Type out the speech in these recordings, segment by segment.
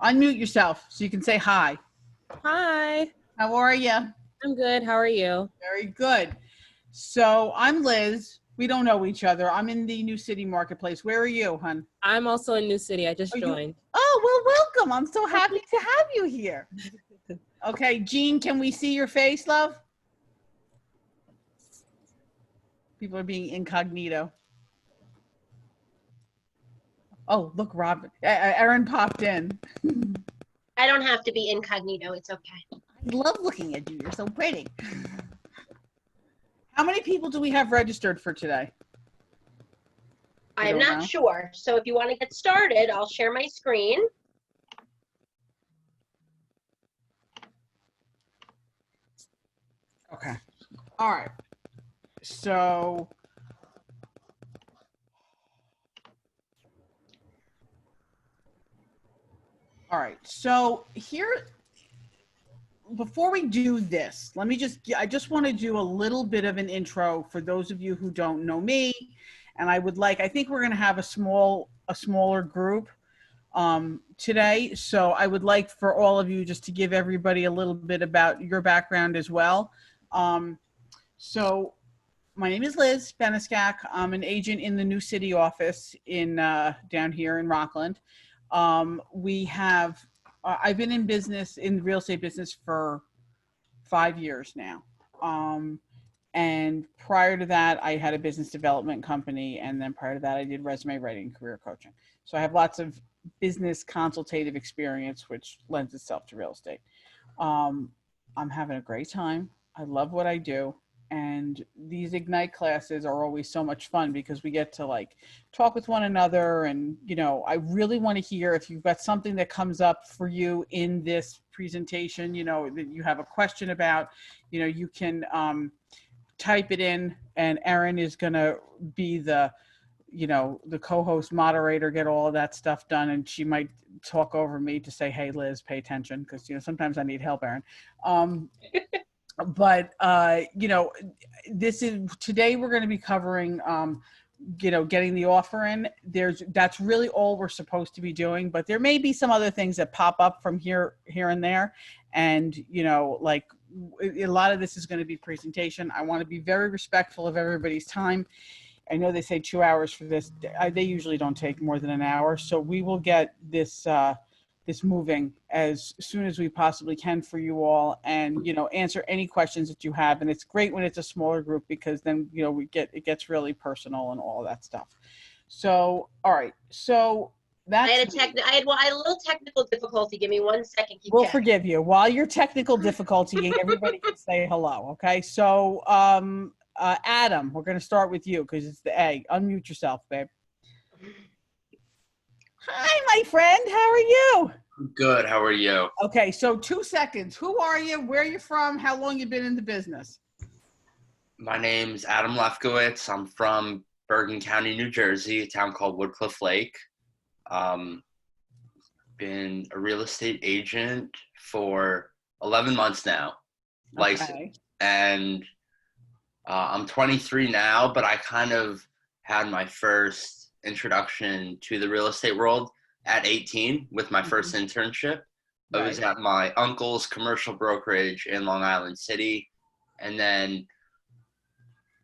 Unmute yourself so you can say hi. Hi, How are you? I'm good. How are you? Very good. So I'm Liz. We don't know each other. I'm in the New City Marketplace. Where are you, hun? I'm also in New City. I just joined. Oh, well, welcome. I'm so happy to have you here. Okay, Jean, can we see your face, love? People are being incognito. Oh, look, Robin. Erin popped in. I don't have to be incognito. It's okay. I love looking at you. You're so pretty. How many people do we have registered for today? I'm not sure. So if you want to get started, I'll share my screen. Okay. All right. So all right. So here, before we do this, I just want to do a little bit of an intro for those of you who don't know me. And I think we're going to have a smaller group today. So I would like for all of you just to give everybody a little bit about your background as well. So my name is Liz Benuscak. I'm an agent in the New City office in down here in Rockland. I've been in the real estate business for 5 years now. And prior to that, I had a business development company. And then prior to that, I did resume writing and career coaching. So I have lots of business consultative experience, which lends itself to real estate. I'm having a great time. I love what I do. And these Ignite classes are always so much fun because we get to like talk with one another. And, I really want to hear if you've got something that comes up for you in this presentation, that you have a question about, you can type it in, and Erin is going to be the co-host moderator, get all of that stuff done. And she might talk over me to say, hey, Liz, pay attention. Cause sometimes I need help, Erin. But today we're going to be covering, getting the offer in. That's really all we're supposed to be doing, but there may be some other things that pop up from here and there. And, like a lot of this is going to be presentation. I want to be very respectful of everybody's time. I know they say 2 hours for this. They usually don't take more than an hour. So we will get this moving as soon as we possibly can for you all, and answer any questions that you have. And it's great when it's a smaller group because then it gets really personal and all that stuff. So all right, so that's I had a little technical difficulty. Give me 1 second. We'll forgive you while you're technical difficulty. Everybody can say hello. Okay, so Adam, we're going to start with you because it's the A. Unmute yourself, babe. Hi, my friend. How are you? Good. How are you? Okay, so 2 seconds. Who are you? Where are you from? How long you been in the business? My name's Adam Lefkowitz. I'm from Bergen County, New Jersey, a town called Woodcliff Lake. Been a real estate agent for 11 months now, licensed. Okay. And I'm 23 now, but I kind of had my first introduction to the real estate world at 18 with my first internship. Right. I was at my uncle's commercial brokerage in Long Island City. And then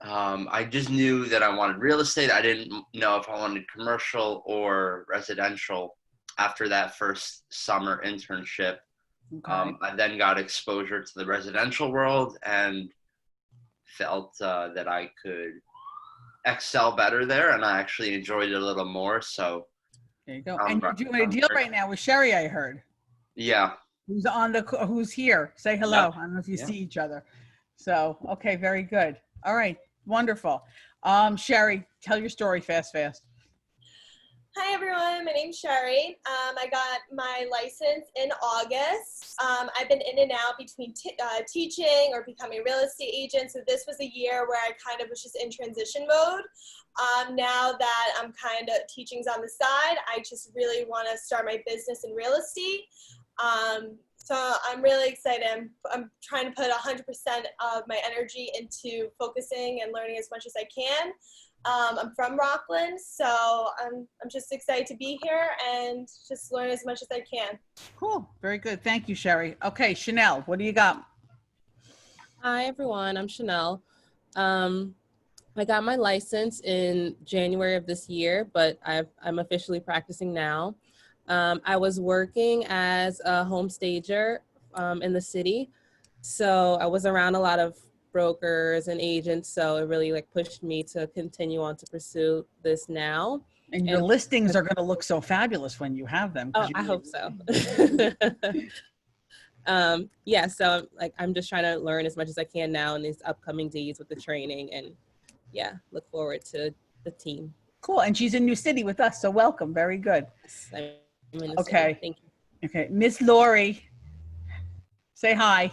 I just knew that I wanted real estate. I didn't know if I wanted commercial or residential after that first summer internship. Okay. I then got exposure to the residential world and felt that I could excel better there, and I actually enjoyed it a little more. So there you go. And you're doing a deal right now with Sheree, I heard. Yeah. Who's here? Say hello. Yep. I don't know if you see each other. So okay, very good. All right, wonderful. Sheree, tell your story fast. Hi everyone, my name's Sheree. I got my license in August. I've been in and out between teaching or becoming a real estate agent, so this was a year where I kind of was just in transition mode. Now that I'm kind of teaching's on the side, I just really want to start my business in real estate. So I'm really excited. I'm trying to put 100% of my energy into focusing and learning as much as I can. I'm from Rockland, so I'm just excited to be here and just learn as much as I can. Cool. Very good. Thank you, Sheree. Okay, Chanel, what do you got? Hi, everyone. I'm Chanel. I got my license in January of this year, but I'm officially practicing now. I was working as a home stager in the city. So I was around a lot of brokers and agents. So it really like pushed me to continue on to pursue this now. And your listings are going to look so fabulous when you have them. Oh, I hope so. Yeah, so like I'm just trying to learn as much as I can now in these upcoming days with the training, and yeah, look forward to the team. Cool. And she's in New City with us, so welcome. Very good. Yes, I'm in the Okay. city. Thank you. Okay. Miss Lori, say hi.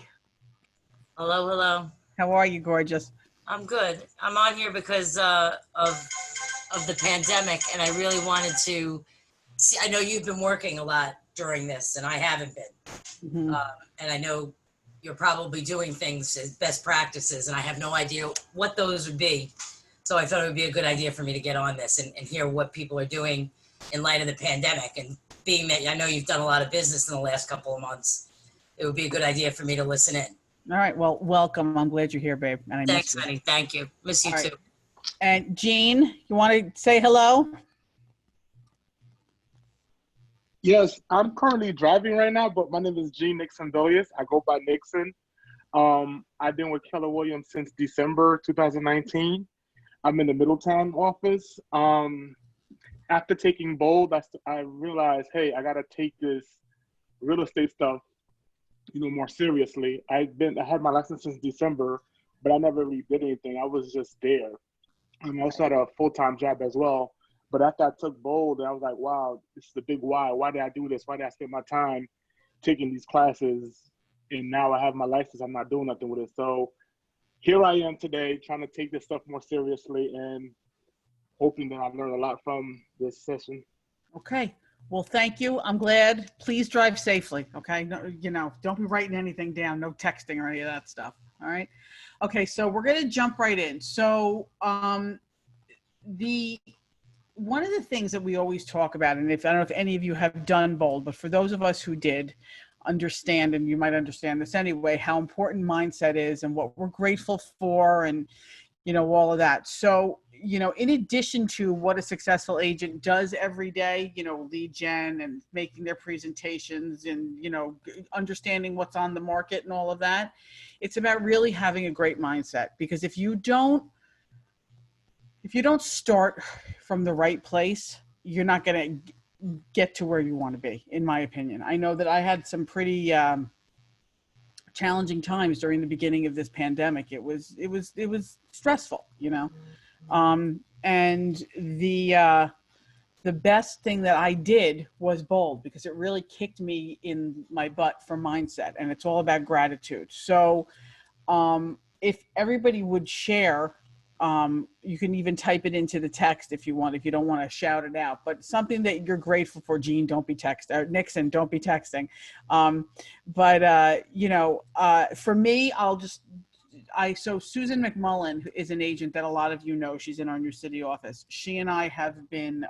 Hello, hello. How are you, gorgeous? I'm good. I'm on here because of the pandemic, and I really wanted to see. I know you've been working a lot during this, and I haven't been. Mm-hmm. And I know you're probably doing things as best practices, and I have no idea what those would be. So I thought it would be a good idea for me to get on this and hear what people are doing in light of the pandemic. And being that I know you've done a lot of business in the last couple of months, it would be a good idea for me to listen in. All right. Well, welcome. I'm glad you're here, babe. And I Thanks, miss you. honey. Thank you. Miss you All right. too. And Jean, you want to say hello? Yes, I'm currently driving right now, but my name is Gene Nixon Dolius. I go by Nixon. I've been with Keller Williams since December 2019. I'm in the Middletown office. After taking Bold, I realized, hey, I got to take this real estate stuff, more seriously. I had my license since December, but I never really did anything. I was just there. I also had a full-time job as well. But after I took Bold, I was like, wow, this is the big why. Why did I do this? Why did I spend my time taking these classes? And now I have my license. I'm not doing nothing with it. So here I am today trying to take this stuff more seriously and hoping that I learn a lot from this session. Okay. Well, thank you. I'm glad. Please drive safely. Okay. No, don't be writing anything down. No texting or any of that stuff. All right. Okay. So we're going to jump right in. So one of the things that we always talk about, and I don't know if any of you have done Bold, but for those of us who did understand, and you might understand this anyway, how important mindset is and what we're grateful for and, all of that. So, in addition to what a successful agent does every day, lead gen and making their presentations and, understanding what's on the market and all of that, it's about really having a great mindset, because if you don't start from the right place, you're not going to get to where you want to be, in my opinion. I know that I had some pretty challenging times during the beginning of this pandemic. It was stressful, and the best thing that I did was Bold, because it really kicked me in my butt for mindset, and it's all about gratitude. So if everybody would share, you can even type it into the text if you want, if you don't want to shout it out, but something that you're grateful for. Gene, don't be texting, or Nixon, don't be texting. For me, so Susan McMullen, who is an agent that a lot of you know, she's in our New City office. She and I have been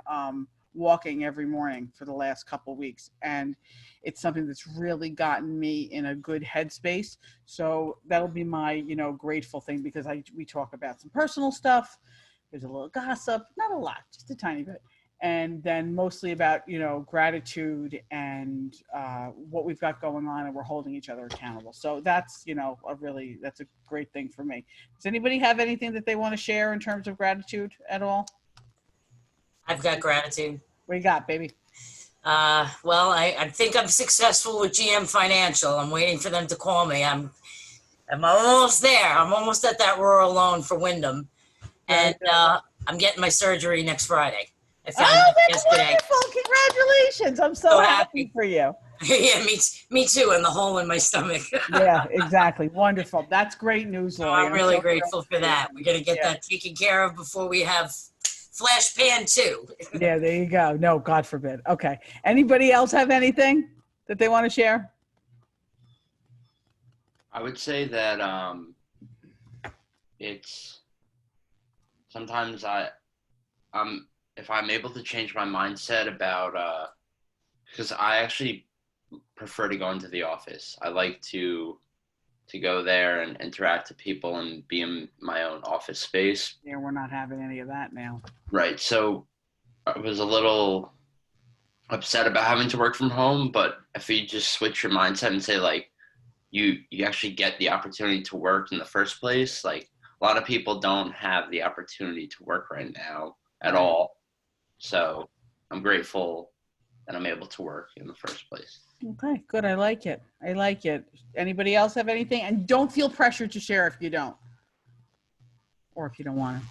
walking every morning for the last couple of weeks, and it's something that's really gotten me in a good headspace. So that'll be my, grateful thing, because we talk about some personal stuff. There's a little gossip, not a lot, just a tiny bit. And then mostly about, gratitude and what we've got going on, and we're holding each other accountable. So that's, that's a great thing for me. Does anybody have anything that they want to share in terms of gratitude at all? I've got gratitude. What you got, baby? Well, I think I'm successful with GM Financial. I'm waiting for them to call me. I'm almost there. I'm almost at that rural loan for Wyndham. And I'm getting my surgery next Friday. I found out that's yesterday. Wonderful. Congratulations. I'm so happy for you. Yeah, me too, and the hole in my stomach. Yeah, exactly. Wonderful. That's great news, Lori. I'm really grateful for that. We're going to get that taken care of before we have Flash Pan 2. Yeah, there you go. No, God forbid. Okay. Anybody else have anything that they want to share? I would say that it's sometimes if I'm able to change my mindset about, because I actually prefer to go into the office. I like to go there and interact with people and be in my own office space. Yeah, we're not having any of that now. Right. So I was a little upset about having to work from home, but if you just switch your mindset and say like you actually get the opportunity to work in the first place, like a lot of people don't have the opportunity to work right now at all. So I'm grateful that I'm able to work in the first place. Okay, good. I like it. I like it. Anybody else have anything? And don't feel pressured to share if you don't, or if you don't want to.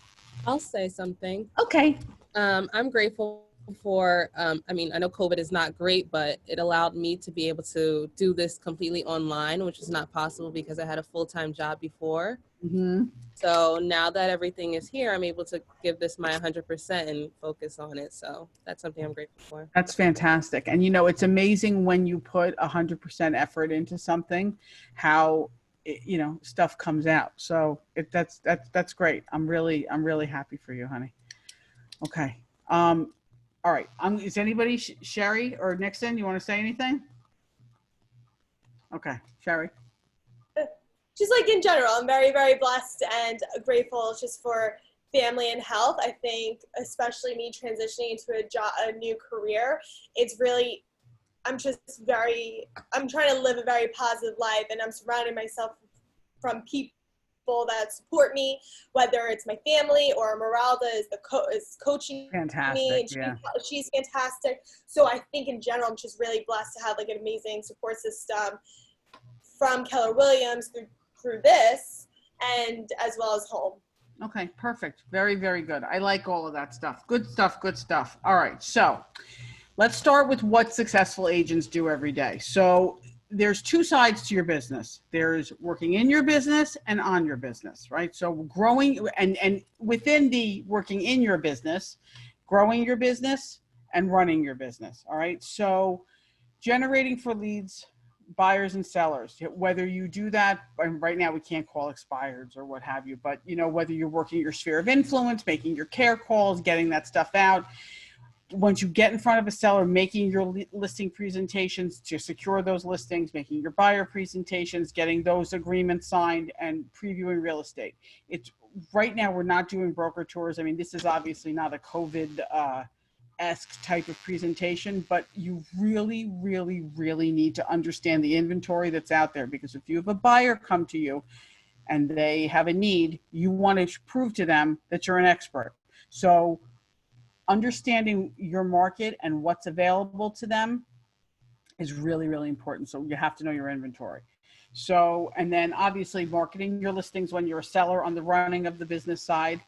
I'll say something. Okay. I'm grateful for, I mean, I know COVID is not great, but it allowed me to be able to do this completely online, which is not possible because I had a full-time job before. Mm-hmm. So now that everything is here, I'm able to give this my 100% and focus on it. So that's something I'm grateful for. That's fantastic. And, you know, it's amazing when you put 100% effort into something, how, you know, stuff comes out. So that's great. I'm really happy for you, honey. Okay. All right. Is anybody, Sheree or Nixon, you want to say anything? Okay. Sheree. Just like in general, I'm very, very blessed and grateful just for family and health. I think especially me transitioning into a new career, it's really, I'm trying to live a very positive life, and I'm surrounding myself from people that support me, whether it's my family or Meralda is coaching Fantastic, me, and she's fantastic. So I think in general, I'm just really blessed to have like an amazing support system from Keller Williams through this, and as well as home. Okay, perfect. Very, very good. I like all of that stuff. Good stuff, good stuff. All right, so let's start with what successful agents do every day. So there's two sides to your business. There's working in your business and on your business, right? So growing and within the working in your business, growing your business and running your business, all right? So generating for leads, buyers and sellers, whether you do that, and right now we can't call expireds or what have you, but you know, whether you're working your sphere of influence, making your care calls, getting that stuff out. Once you get in front of a seller, making your listing presentations to secure those listings, making your buyer presentations, getting those agreements signed, and previewing real estate. It's right now we're not doing broker tours. I mean, this is obviously not a COVID esque type of presentation, but you really, really, really need to understand the inventory that's out there, because if you have a buyer come to you and they have a need, you want to prove to them that you're an expert. So understanding your market and what's available to them is really, really important. So you have to know your inventory. So, and then obviously marketing your listings when you're a seller on the running of the business side,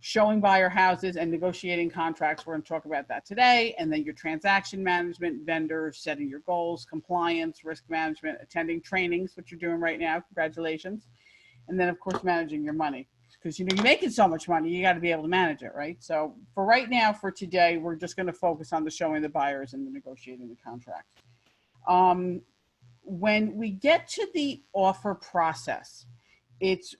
showing buyer houses and negotiating contracts. We're going to talk about that today. And then your transaction management, vendors, setting your goals, compliance, risk management, attending trainings, which you're doing right now. Congratulations. And then of course, managing your money, because you know, you're making so much money, you got to be able to manage it, right? So for right now, for today, we're just going to focus on the showing the buyers and the negotiating the contracts. When we get to the offer process, it's,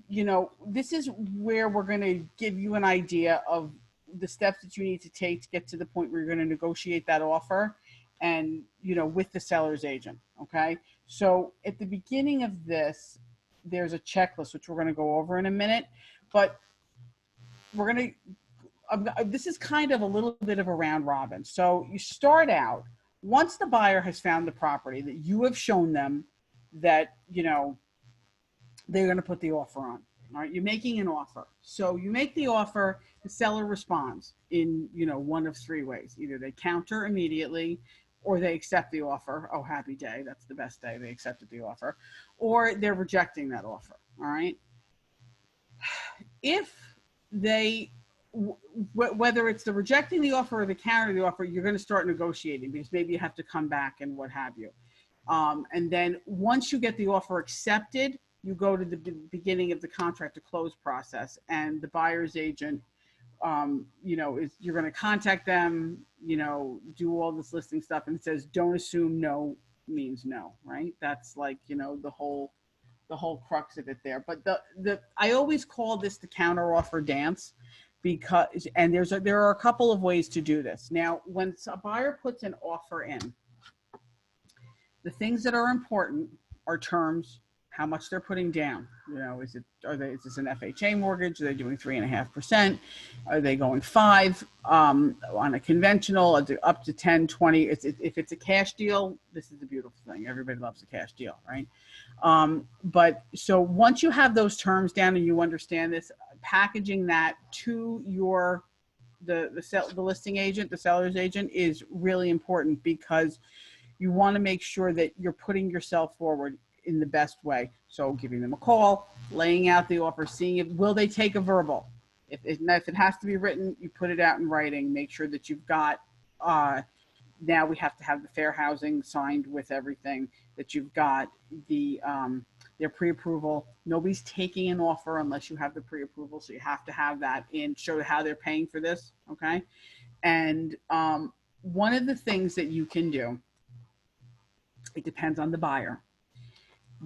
you know, this is where we're going to give you an idea of the steps that you need to take to get to the point where you're going to negotiate that offer and, you know, with the seller's agent. Okay. So at the beginning of this, there's a checklist, which we're going to go over in a minute, but we're going to, this is kind of a little bit of a round robin. So you start out, once the buyer has found the property that you have shown them that, you know, they're going to put the offer on. All right. You're making an offer. So you make the offer, the seller responds in, you know, one of three ways. Either they counter immediately, or they accept the offer. Oh, happy day. That's the best day. They accepted the offer. Or they're rejecting that offer. All right. If they, whether it's the rejecting the offer or the counter the offer, you're going to start negotiating, because maybe you have to come back and what have you. And then once you get the offer accepted, you go to the beginning of the contract to close process, and the buyer's agent, you know, you're going to contact them, you know, do all this listing stuff, and it says, don't assume no means no, right? That's like, you know, the whole crux of it there. But I always call this the counter offer dance, because, and there are a couple of ways to do this. Now, when a buyer puts an offer in, the things that are important are terms, how much they're putting down. You know, is this an FHA mortgage? Are they doing 3.5%? Are they going 5 on a conventional, up to 10, 20? If it's a cash deal, this is the beautiful thing. Everybody loves a cash deal, right? But so once you have those terms down and you understand this, packaging that to the listing agent, the seller's agent, is really important, because you want to make sure that you're putting yourself forward in the best way. So giving them a call, laying out the offer, seeing if will they take a verbal. If it has to be written, you put it out in writing. Make sure that you've got, now we have to have the fair housing signed with everything, that you've got their pre-approval. Nobody's taking an offer unless you have the pre-approval, so you have to have that in, show how they're paying for this, okay? And one of the things that you can do, it depends on the buyer,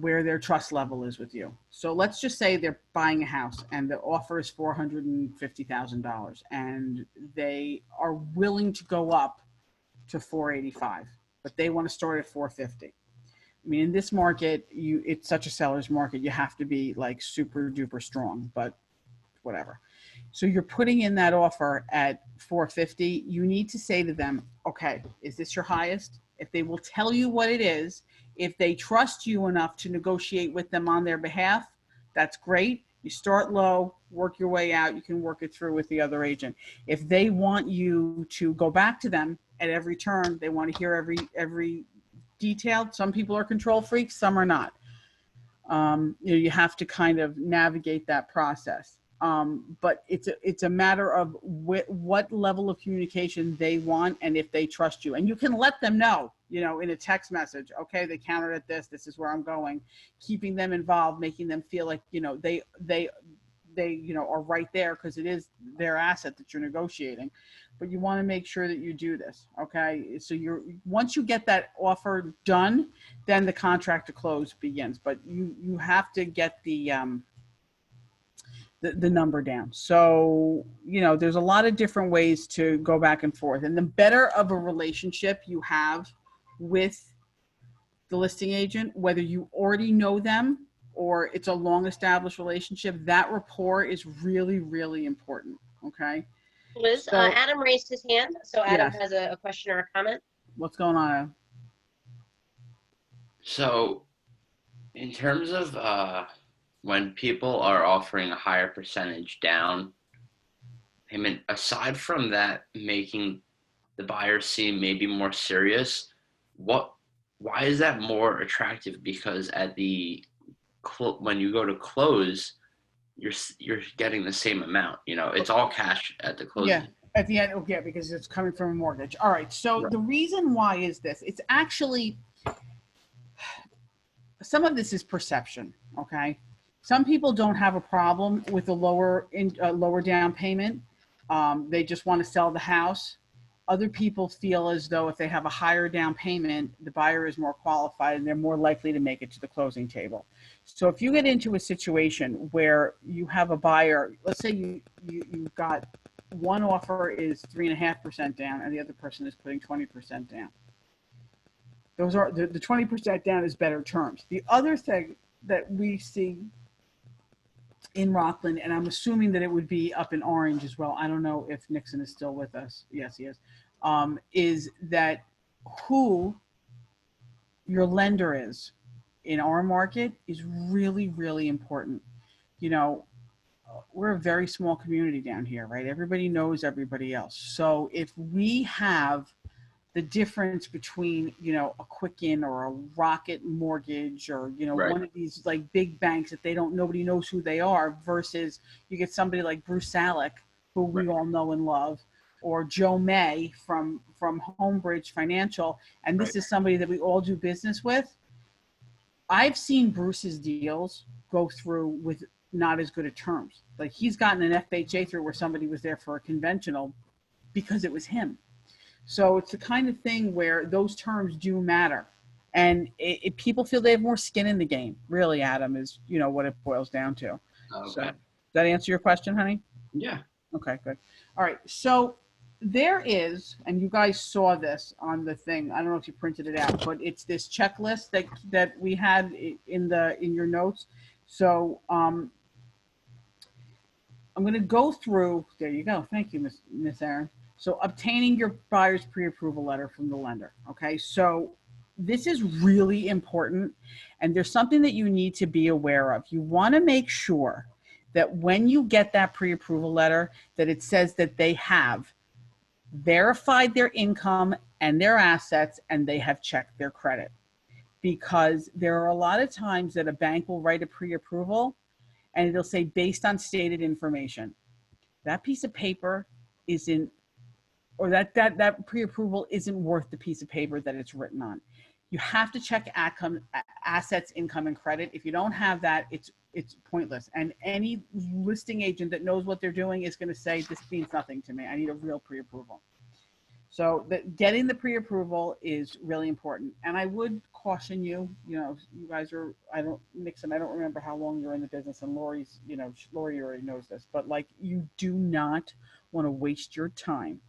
where their trust level is with you. So let's just say they're buying a house and the offer is $450,000 and they are willing to go up to $485,000, but they want to start at $450,000. I mean, in this market, it's such a seller's market, you have to be like super duper strong, but whatever. So you're putting in that offer at $450,000. You need to say to them, okay, is this your highest? If they will tell you what it is, if they trust you enough to negotiate with them on their behalf, that's great. You start low, work your way out. You can work it through with the other agent. If they want you to go back to them at every turn, they want to hear every detail. Some people are control freaks, some are not. You have to kind of navigate that process. But it's a matter of what level of communication they want and if they trust you. And you can let them know, in a text message, okay, they countered at this is where I'm going, keeping them involved, making them feel like, they are right there, because it is their asset that you're negotiating. But you want to make sure that you do this, okay? So once you get that offer done, then the contract to close begins. But you have to get the number down. So, there's a lot of different ways to go back and forth. And the better of a relationship you have with the listing agent, whether you already know them or it's a long established relationship, that rapport is really, really important. Okay. Liz, So, Adam raised his hand. So Adam yes. has a question or a comment. What's going on, Adam? So in terms of when people are offering a higher percentage down payment, aside from that making the buyer seem maybe more serious, why is that more attractive? Because at when you go to close, you're getting the same amount. It's all cash at the closing. Yeah, at the end, yeah, because it's coming from a mortgage. All right. So The reason why is this? It's actually, some of this is perception. Okay. Some people don't have a problem with a lower down payment. They just want to sell the house. Other people feel as though if they have a higher down payment, the buyer is more qualified and they're more likely to make it to the closing table. So if you get into a situation where you have a buyer, let's say you've got one offer is 3.5% down and the other person is putting 20% down. Those are the 20% down is better terms. The other thing that we see in Rockland, and I'm assuming that it would be up in Orange as well, I don't know if Nixon is still with us. Yes, he is that who your lender is in our market is really, really important. We're a very small community down here, right? Everybody knows everybody else. So if we have the difference between, a Quicken or a Rocket Mortgage or, Right. one of these like big banks that nobody knows who they are, versus you get somebody like Bruce Salick, who we all know and love, or Joe May from Homebridge Financial. And this is somebody that we all do business with. I've seen Bruce's deals go through with not as good of terms. Like he's gotten an FHA through where somebody was there for a conventional because it was him. So it's the kind of thing where those terms do matter. And people feel they have more skin in the game, really, Adam, is, what it boils down to. Okay. So, does that answer your question, honey? Yeah. Okay, good. All right. So there is, and you guys saw this on the thing. I don't know if you printed it out, but it's this checklist that we had in your notes. So I'm going to go through. There you go. Thank you, Miss Aaron. So obtaining your buyer's pre-approval letter from the lender. Okay. So this is really important, and there's something that you need to be aware of. You want to make sure that when you get that pre-approval letter, that it says that they have verified their income and their assets and they have checked their credit. Because there are a lot of times that a bank will write a pre-approval and it'll say based on stated information. That piece of paper isn't, or that pre-approval isn't worth the piece of paper that it's written on. You have to check assets, income, and credit. If you don't have that, it's pointless. And any listing agent that knows what they're doing is going to say, this means nothing to me. I need a real pre-approval. So getting the pre-approval is really important. And I would caution you, you guys are, Nixon, I don't remember how long you're in the business, and Lori's, Lori already knows this, but like, you do not want to waste your time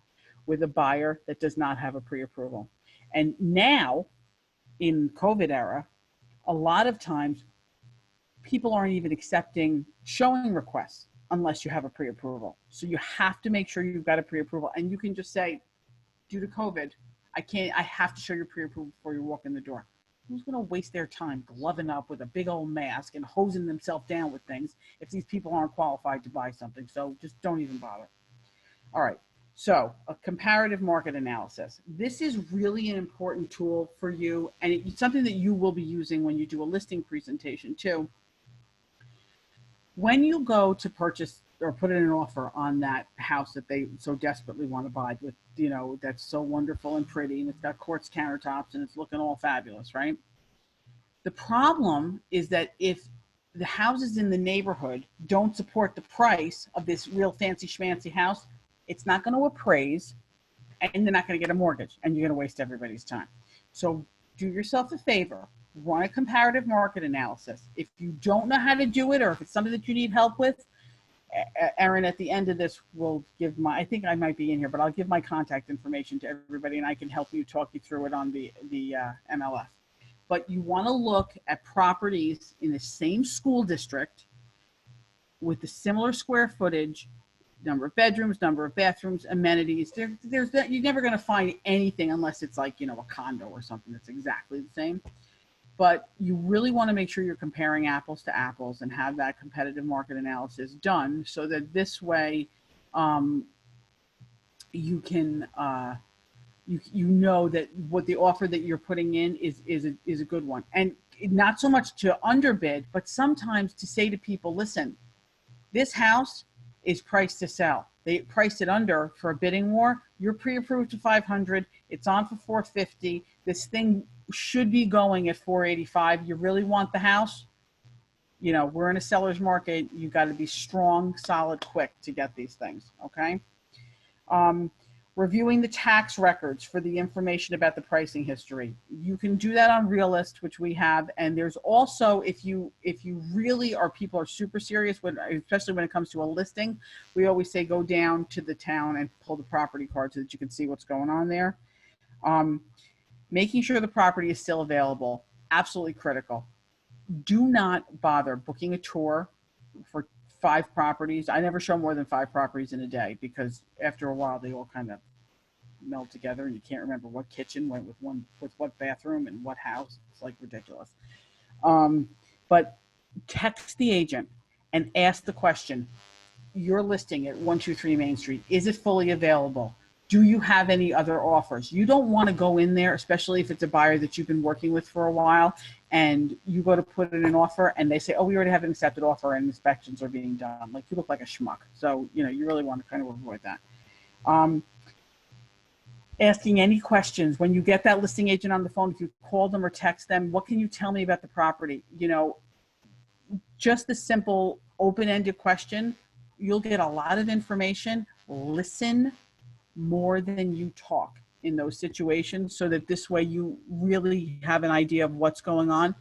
with a buyer that does not have a pre-approval. And now, in COVID era, a lot of times people aren't even accepting showing requests unless you have a pre-approval. So you have to make sure you've got a pre-approval, and you can just say, due to COVID, I have to show your pre-approval before you walk in the door. Who's going to waste their time gloving up with a big old mask and hosing themselves down with things if these people aren't qualified to buy something? So just don't even bother. All right. So a comparative market analysis. This is really an important tool for you, and it's something that you will be using when you do a listing presentation too. When you go to purchase or put in an offer on that house that they so desperately want to buy with, that's so wonderful and pretty, and it's got quartz countertops and it's looking all fabulous, right? The problem is that if the houses in the neighborhood don't support the price of this real fancy schmancy house, it's not going to appraise, and they're not going to get a mortgage, and you're going to waste everybody's time. So do yourself a favor, run a comparative market analysis. If you don't know how to do it, or if it's something that you need help with, Erin, at the end of this, will give I think I might be in here, but I'll give my contact information to everybody, and I can help you talk you through it on the MLS. But you want to look at properties in the same school district with the similar square footage, number of bedrooms, number of bathrooms, amenities. You're never going to find anything unless it's like, a condo or something that's exactly the same. But you really want to make sure you're comparing apples to apples and have that competitive market analysis done, so that this way you can, you know that what the offer that you're putting in is a good one. And not so much to underbid, but sometimes to say to people, listen, this house is priced to sell. They priced it under for a bidding war. You're pre-approved to 500. It's on for 450. This thing should be going at 485. You really want the house? We're in a seller's market. You got to be strong, solid, quick to get these things. Okay. Reviewing the tax records for the information about the pricing history. You can do that on Realist, which we have. And there's also, if you really are, people are super serious, especially when it comes to a listing, we always say go down to the town and pull the property card so that you can see what's going on there. Making sure the property is still available, absolutely critical. Do not bother booking a tour for 5 properties. I never show more than 5 properties in a day, because after a while they all kind of meld together and you can't remember what kitchen went with what bathroom and what house. It's like ridiculous. But text the agent and ask the question, you're listing at 123 Main Street. Is it fully available? Do you have any other offers? You don't want to go in there, especially if it's a buyer that you've been working with for a while, and you go to put in an offer and they say, oh, we already have an accepted offer and inspections are being done. Like, you look like a schmuck. So, you really want to kind of avoid that. Asking any questions. When you get that listing agent on the phone, if you call them or text them, what can you tell me about the property? Just the simple open-ended question, you'll get a lot of information. Listen more than you talk in those situations, so that this way you really have an idea of what's going on.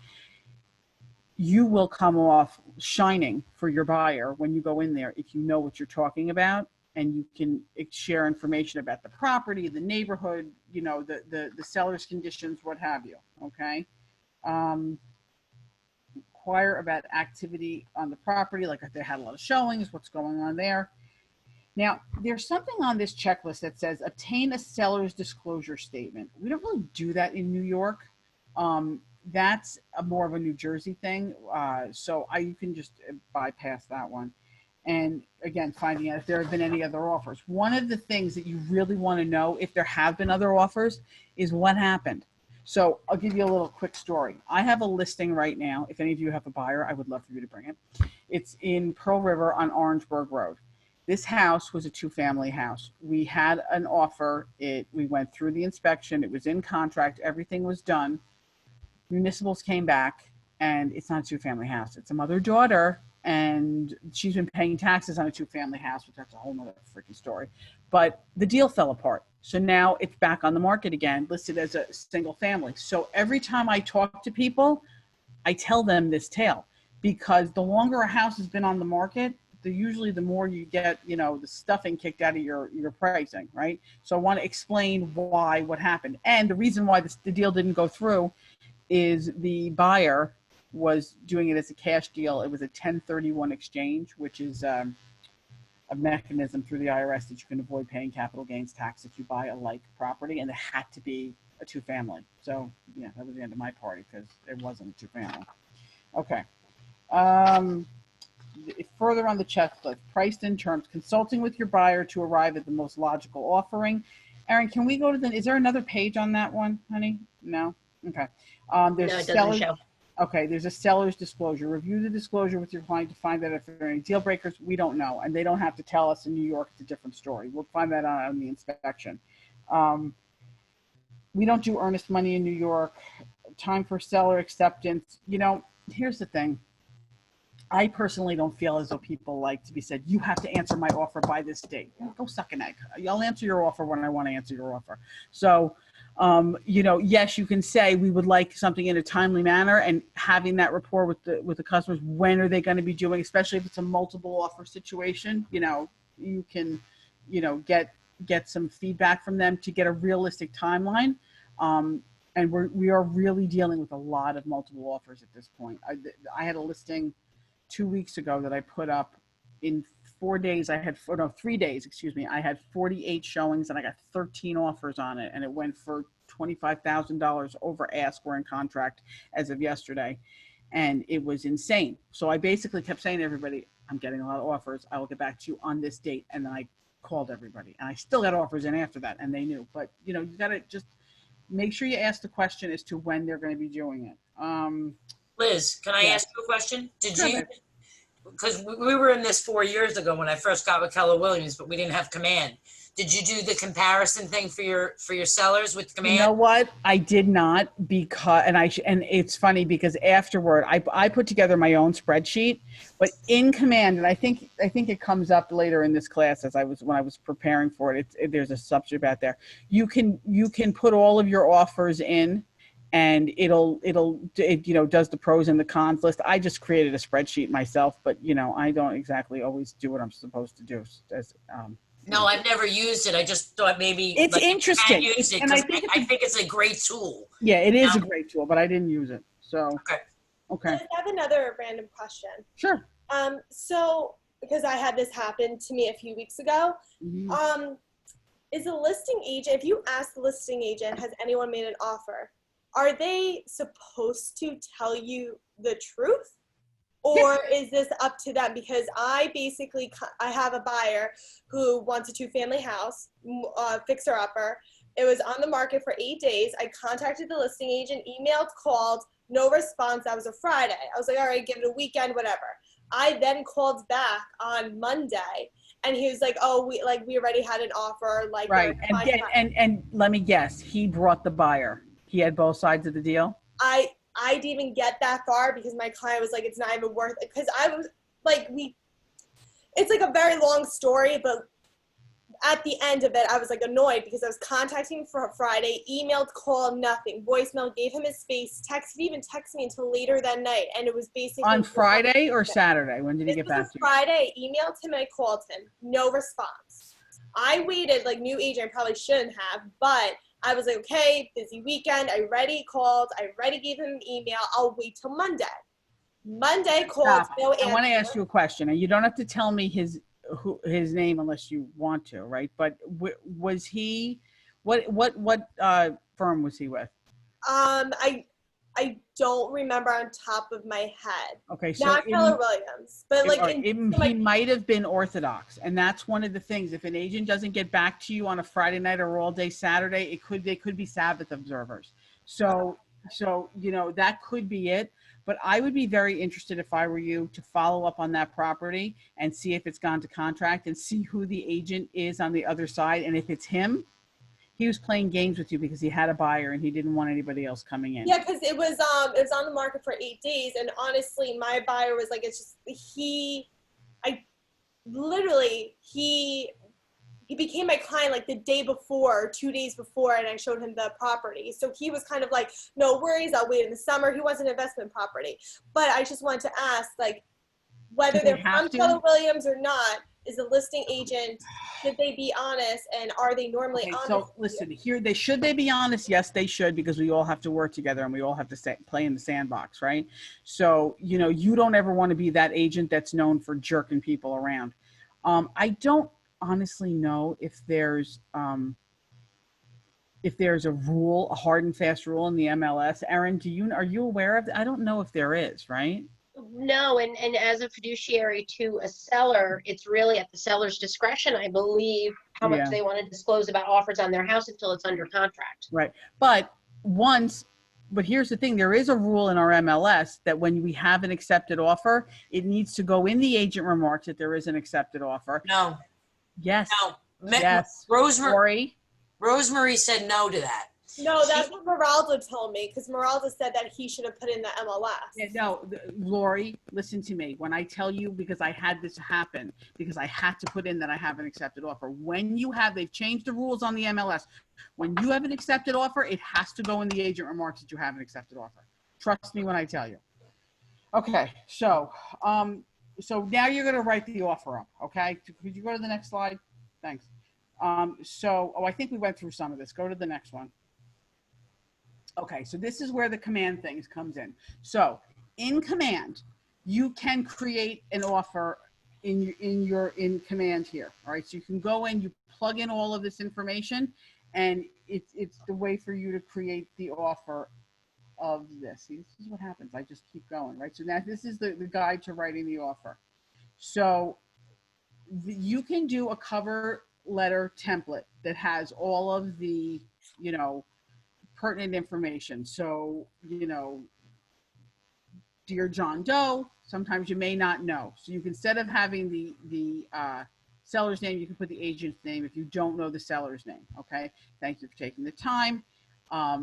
You will come off shining for your buyer when you go in there if you know what you're talking about and you can share information about the property, the neighborhood, you know, the seller's conditions, what have you. Okay. Inquire about activity on the property, like if they had a lot of showings, what's going on there. Now, there's something on this checklist that says obtain a seller's disclosure statement. We don't really do that in New York. That's more of a New Jersey thing. So you can just bypass that one. And again, finding out if there have been any other offers. One of the things that you really want to know, if there have been other offers, is what happened. So I'll give you a little quick story. I have a listing right now. If any of you have a buyer, I would love for you to bring it. It's in Pearl River on Orangeburg Road. This house was a 2-family house. We had an offer. We went through the inspection. It was in contract. Everything was done. Municipals came back, and it's not a 2-family house. It's a mother-daughter, and she's been paying taxes on a 2-family house, which that's a whole nother freaking story. But the deal fell apart. So now it's back on the market again, listed as a single family. So every time I talk to people, I tell them this tale, because the longer a house has been on the market, usually the more you get, you know, the stuffing kicked out of your pricing, right? So I want to explain what happened. And the reason why the deal didn't go through is the buyer was doing it as a cash deal. It was a 1031 exchange, which is a mechanism through the IRS that you can avoid paying capital gains tax if you buy a like property, and it had to be a 2-family. So yeah, that was the end of my party because it wasn't a 2-family. Okay. Further on the checklist, priced in terms, consulting with your buyer to arrive at the most logical offering. Erin, can we go to is there another page on that one, honey? No? Okay. There's no, it doesn't show. Okay, there's a seller's disclosure. Review the disclosure with your client to find out if there are any deal breakers. We don't know, and they don't have to tell us. In New York, it's a different story. We'll find that out on the inspection. We don't do earnest money in New York. Time for seller acceptance. You know, here's the thing. I personally don't feel as though people like to be said, you have to answer my offer by this date. Go suck an egg. I'll answer your offer when I want to answer your offer. So, you know, yes, you can say we would like something in a timely manner, and having that rapport with the customers. When are they going to be doing, especially if it's a multiple offer situation, you know, you can, you know, get some feedback from them to get a realistic timeline. And we are really dealing with a lot of multiple offers at this point. I had a listing 2 weeks ago that I put up in 3 days. I had 48 showings and I got 13 offers on it, and it went for $25,000 over ask. We're in contract as of yesterday, and it was insane. So I basically kept saying to everybody, I'm getting a lot of offers. I will get back to you on this date. And then I called everybody, and I still got offers in after that, and they knew. But you know, you got to just make sure you ask the question as to when they're going to be doing it. Liz, can I ask you a question? Because we were in this 4 years ago when I first got with Keller Williams, but we didn't have Command. Did you do the comparison thing for your sellers with Command? You know what? I did not, because, and it's funny because afterward I put together my own spreadsheet, but in Command, and I think it comes up later in this class when I was preparing for it. There's a subject about there. You can put all of your offers in, and it you know, does the pros and the cons list. I just created a spreadsheet myself, but you know, I don't exactly always do what I'm supposed to do. No, I've never used it. I just thought maybe it's interesting. And I think it's a great tool. Yeah, it is a great tool, but I didn't use it. So okay. I have another random question. Sure. So because I had this happen to me a few weeks ago, is a listing agent, if you ask the listing agent, has anyone made an offer, are they supposed to tell you the truth? Or is this up to them? Because I have a buyer who wants a 2-family house, fixer-upper. It was on the market for 8 days. I contacted the listing agent, emailed, called, no response. That was a Friday. I was like, all right, give it a weekend, whatever. I then called back on Monday, and he was like, oh, we already had an offer. Like, right. And let me guess, he brought the buyer. He had both sides of the deal? I didn't even get that far because my client was like, it's not even worth it. Because I was like, it's like a very long story, but at the end of it, I was like annoyed because I was contacting him for Friday, emailed, called, nothing, voicemail, gave him his space, he didn't even text me until later that night. And it was basically on Friday or Saturday. When did he get back to you? Friday, emailed him and I called him, no response. I waited, like new agent, I probably shouldn't have, but I was like, okay, busy weekend. I already called. I already gave him an email. I'll wait till Monday. Monday called, Stop. no answer. I want to ask you a question, and you don't have to tell me his name unless you want to, right? But was he, what firm was he with? I don't remember on top of my head. Okay, so not Keller Williams, but like he might have been Orthodox, and that's one of the things. If an agent doesn't get back to you on a Friday night or all day Saturday, they could be Sabbath observers. So you know that could be it. But I would be very interested, if I were you, to follow up on that property and see if it's gone to contract and see who the agent is on the other side, and if it's him. He was playing games with you because he had a buyer and he didn't want anybody else coming in. Yeah, because it was on the market for 8 days, and honestly, my buyer was like, it's just he became my client like the day before, 2 days before, and I showed him the property. So he was kind of like, no worries, I'll wait in the summer. He wants an investment property, but I just wanted to ask, like, whether they're from Keller Williams or not. Is the listing agent, should they be honest, and are they normally honest? So listen, here should they be honest? Yes, they should, because we all have to work together and we all have to play in the sandbox, right? So, you know, you don't ever want to be that agent that's known for jerking people around. I don't honestly know if there's a rule, a hard and fast rule in the MLS. Erin, are you aware of that? I don't know if there is, right? No, and as a fiduciary to a seller, it's really at the seller's discretion, I believe, how much they want to disclose about offers on their house until it's under contract. Right. But here's the thing, there is a rule in our MLS that when we have an accepted offer, it needs to go in the agent remarks that there is an accepted offer. No. Yes. No. Yes. Rosemary said no to that. No, that's what Meralda told me, because Meralda said that he should have put in the MLS. Yeah, no, Lori, listen to me. When I tell you, because I had this happen, because I had to put in that I have an accepted offer. They've changed the rules on the MLS. When you have an accepted offer, it has to go in the agent remarks that you have an accepted offer. Trust me when I tell you. Okay, so now you're going to write the offer up, okay? Could you go to the next slide? Thanks. I think we went through some of this. Go to the next one. Okay, so this is where the command things comes in. So in command, you can create an offer in command here. All right, so you can go in, you plug in all of this information, and it's the way for you to create the offer of this. See, this is what happens. I just keep going, right? So now this is the guide to writing the offer. So you can do a cover letter template that has all of the, you know, pertinent information. So, you know, dear John Doe, sometimes you may not know. So you can, instead of having the seller's name, you can put the agent's name if you don't know the seller's name. Okay. Thank you for taking the time. A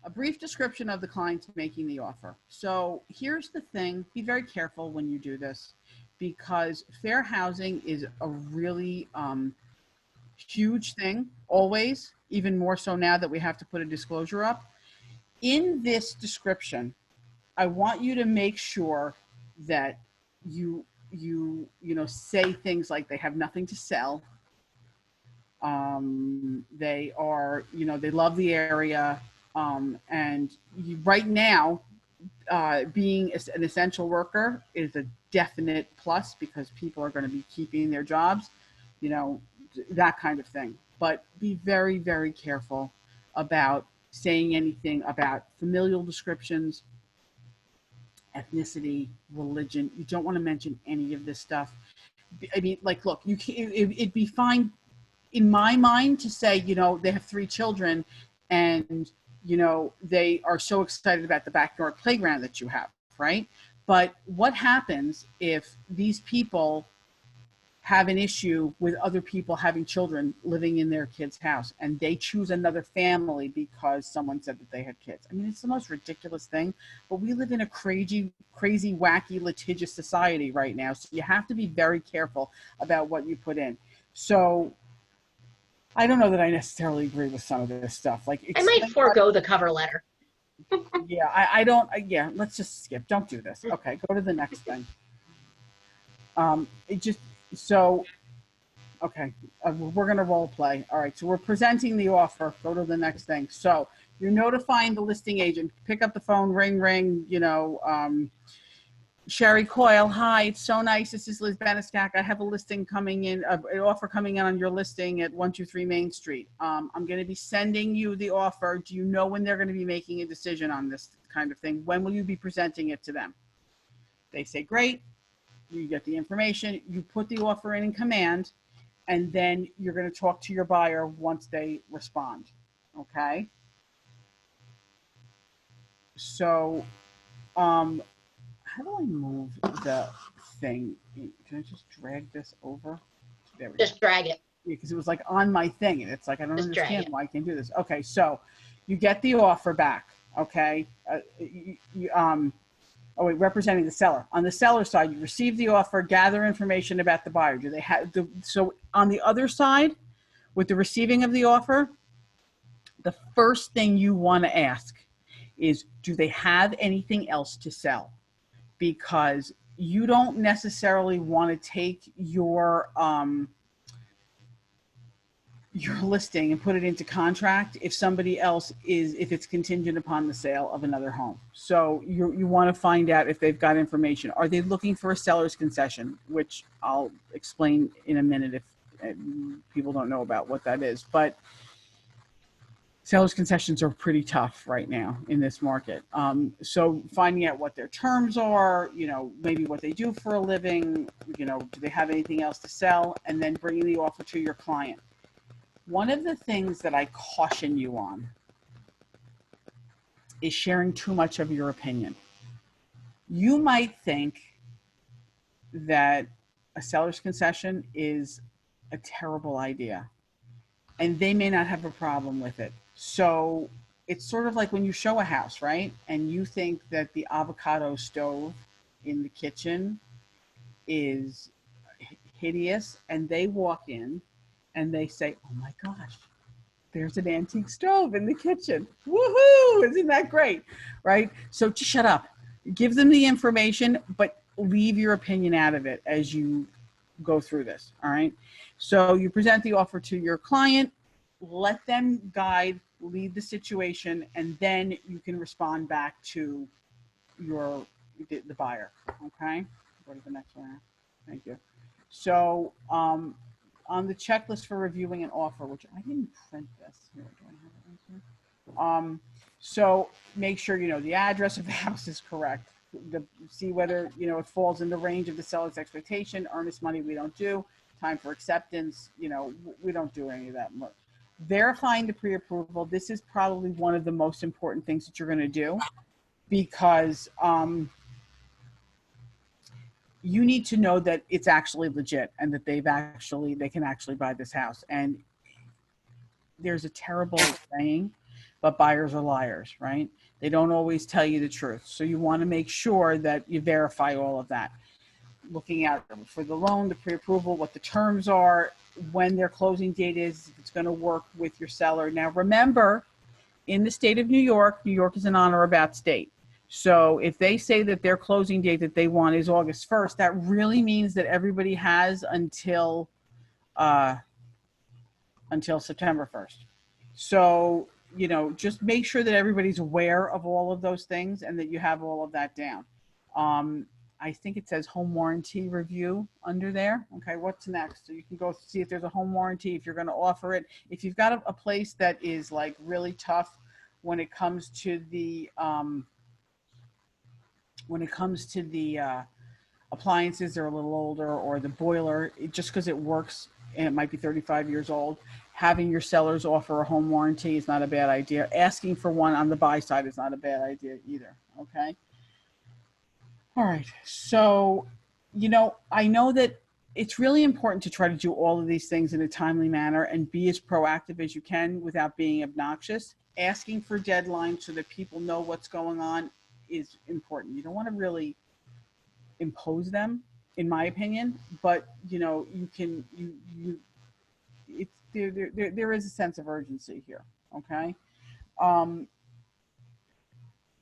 brief description of the client making the offer. So here's the thing, be very careful when you do this, because fair housing is a really huge thing, always, even more so now that we have to put a disclosure up. In this description, I want you to make sure that you say things like they have nothing to sell. They are, they love the area. And right now, being an essential worker is a definite plus, because people are going to be keeping their jobs, that kind of thing. But be very, very careful about saying anything about familial descriptions, ethnicity, religion. You don't want to mention any of this stuff. I mean, like, look, it'd be fine in my mind to say, they have 3 children and, they are so excited about the backyard playground that you have, right? But what happens if these people have an issue with other people having children living in their kid's house, and they choose another family because someone said that they had kids? I mean, it's the most ridiculous thing, but we live in a crazy, wacky, litigious society right now. So you have to be very careful about what you put in. So I don't know that I necessarily agree with some of this stuff. Like, I might forego the cover letter. Yeah, I don't. Yeah, let's just skip. Don't do this. Okay, go to the next thing. It just, so, okay, we're gonna role play. All right, so we're presenting the offer. Go to the next thing. So you're notifying the listing agent. Pick up the phone, ring, ring. Sheree Coyle, hi, it's so nice. This is Liz Benuscak. I have a listing coming in, an offer coming in on your listing at 123 Main Street. I'm going to be sending you the offer. Do you know when they're going to be making a decision on this kind of thing? When will you be presenting it to them? They say, great. You get the information. You put the offer in command, and then you're going to talk to your buyer once they respond. Okay? So, how do I move the thing? Can I just drag this over? There we go. Just drag it. Because it was like on my thing, and it's like, I don't Just drag understand it. why I can't do this. Okay, so you get the offer back, okay? Representing the seller. On the seller side, you receive the offer, gather information about the buyer. Do they have so on the other side, with the receiving of the offer, the first thing you want to ask is, do they have anything else to sell? Because you don't necessarily want to take your listing and put it into contract if somebody else if it's contingent upon the sale of another home. So you want to find out if they've got information. Are they looking for a seller's concession, which I'll explain in a minute if people don't know about what that is. But seller's concessions are pretty tough right now in this market. So finding out what their terms are, maybe what they do for a living, do they have anything else to sell, and then bringing the offer to your client. One of the things that I caution you on is sharing too much of your opinion. You might think that a seller's concession is a terrible idea, and they may not have a problem with it. So it's sort of like when you show a house, right? And you think that the avocado stove in the kitchen is hideous, and they walk in and they say, oh my gosh, there's an antique stove in the kitchen. Woohoo! Isn't that great? Right? So just shut up. Give them the information, but leave your opinion out of it as you go through this. All right. So you present the offer to your client, let them lead the situation, and then you can respond back to the buyer. Okay. Go to the next one. Thank you. So on the checklist for reviewing an offer, which I didn't print this. Here, do I have it right here? So make sure the address of the house is correct. See whether it falls in the range of the seller's expectation. Earnest money we don't do. Time for acceptance, we don't do any of that. Verifying the pre-approval. This is probably one of the most important things that you're going to do, because you need to know that it's actually legit and that they can actually buy this house. And there's a terrible saying, but buyers are liars, right? They don't always tell you the truth. So you want to make sure that you verify all of that. Looking out for the loan, the pre-approval, what the terms are, when their closing date is, if it's going to work with your seller. Now, remember, in the state of New York is an on or about state. So if they say that their closing date that they want is August 1st, that really means that everybody has until September 1st. So, just make sure that everybody's aware of all of those things and that you have all of that down. I think it says home warranty review under there. Okay, what's next? So you can go see if there's a home warranty, if you're going to offer it. If you've got a place that is like really tough when it comes to the appliances, they're a little older, or the boiler, just because it works and it might be 35 years old, having your sellers offer a home warranty is not a bad idea. Asking for one on the buy side is not a bad idea either. Okay. All right. So, I know that it's really important to try to do all of these things in a timely manner and be as proactive as you can without being obnoxious. Asking for deadlines so that people know what's going on is important. You don't want to really impose them, in my opinion, but there is a sense of urgency here. Okay.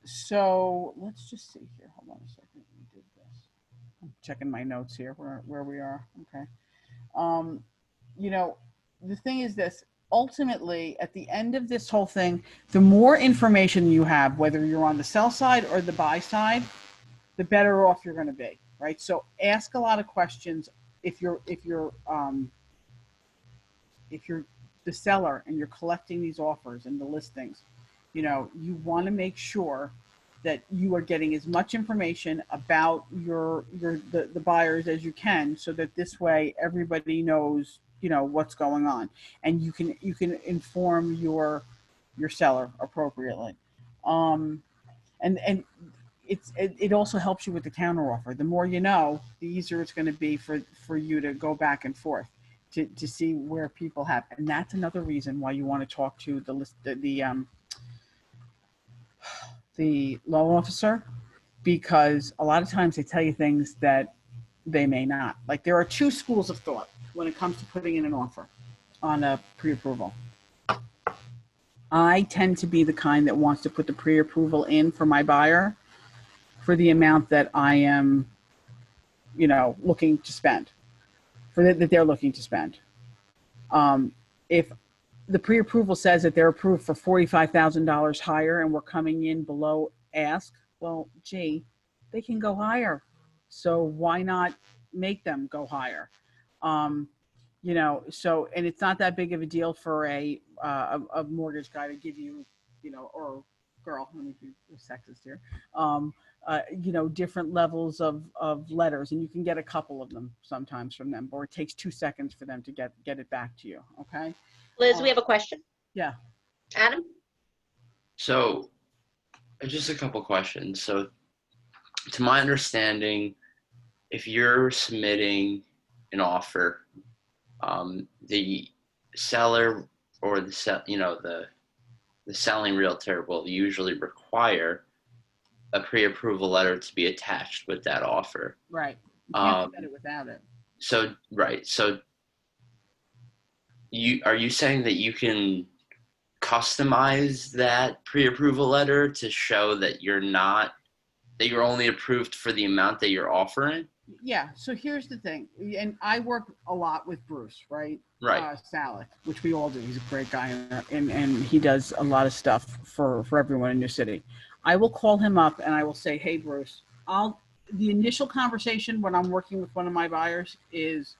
So let's just see here. Hold on a second. We did this. I'm checking my notes here where we are. Okay. You know, the thing is this, ultimately, at the end of this whole thing, the more information you have, whether you're on the sell side or the buy side, the better off you're going to be, right? So ask a lot of questions. If you're the seller and you're collecting these offers and the listings, you know, you want to make sure that you are getting as much information about the buyers as you can, so that this way everybody knows, you know, what's going on, and you can inform your seller appropriately. And it also helps you with the counter offer. The more you know, the easier it's going to be for you to go back and forth to see where people have. And that's another reason why you want to talk to the loan officer, because a lot of times they tell you things that they may not. Like, there are two schools of thought when it comes to putting in an offer on a pre-approval. I tend to be the kind that wants to put the pre-approval in for my buyer for the amount that I am, you know, looking to spend, that they're looking to spend. If the pre-approval says that they're approved for $45,000 higher and we're coming in below ask, well, gee, they can go higher. So why not make them go higher? You know, so, and it's not that big of a deal for a mortgage guy to give you, you know, or girl, let me be sexist here, you know, different levels of letters, and you can get a couple of them sometimes from them, or it takes 2 seconds for them to get it back to you. Okay. Liz, we have a question. Yeah. Adam? So just a couple questions. So to my understanding, if you're submitting an offer, the seller or the selling realtor will usually require a pre-approval letter to be attached with that offer. Right. You can't get it without it. So, right. So are you saying that you can customize that pre-approval letter to show that you're only approved for the amount that you're offering? Yeah. So here's the thing, and I work a lot with Bruce, right? Right. Salek, which we all do. He's a great guy, and he does a lot of stuff for everyone in your city. I will call him up and I will say, hey, Bruce, the initial conversation when I'm working with one of my buyers is,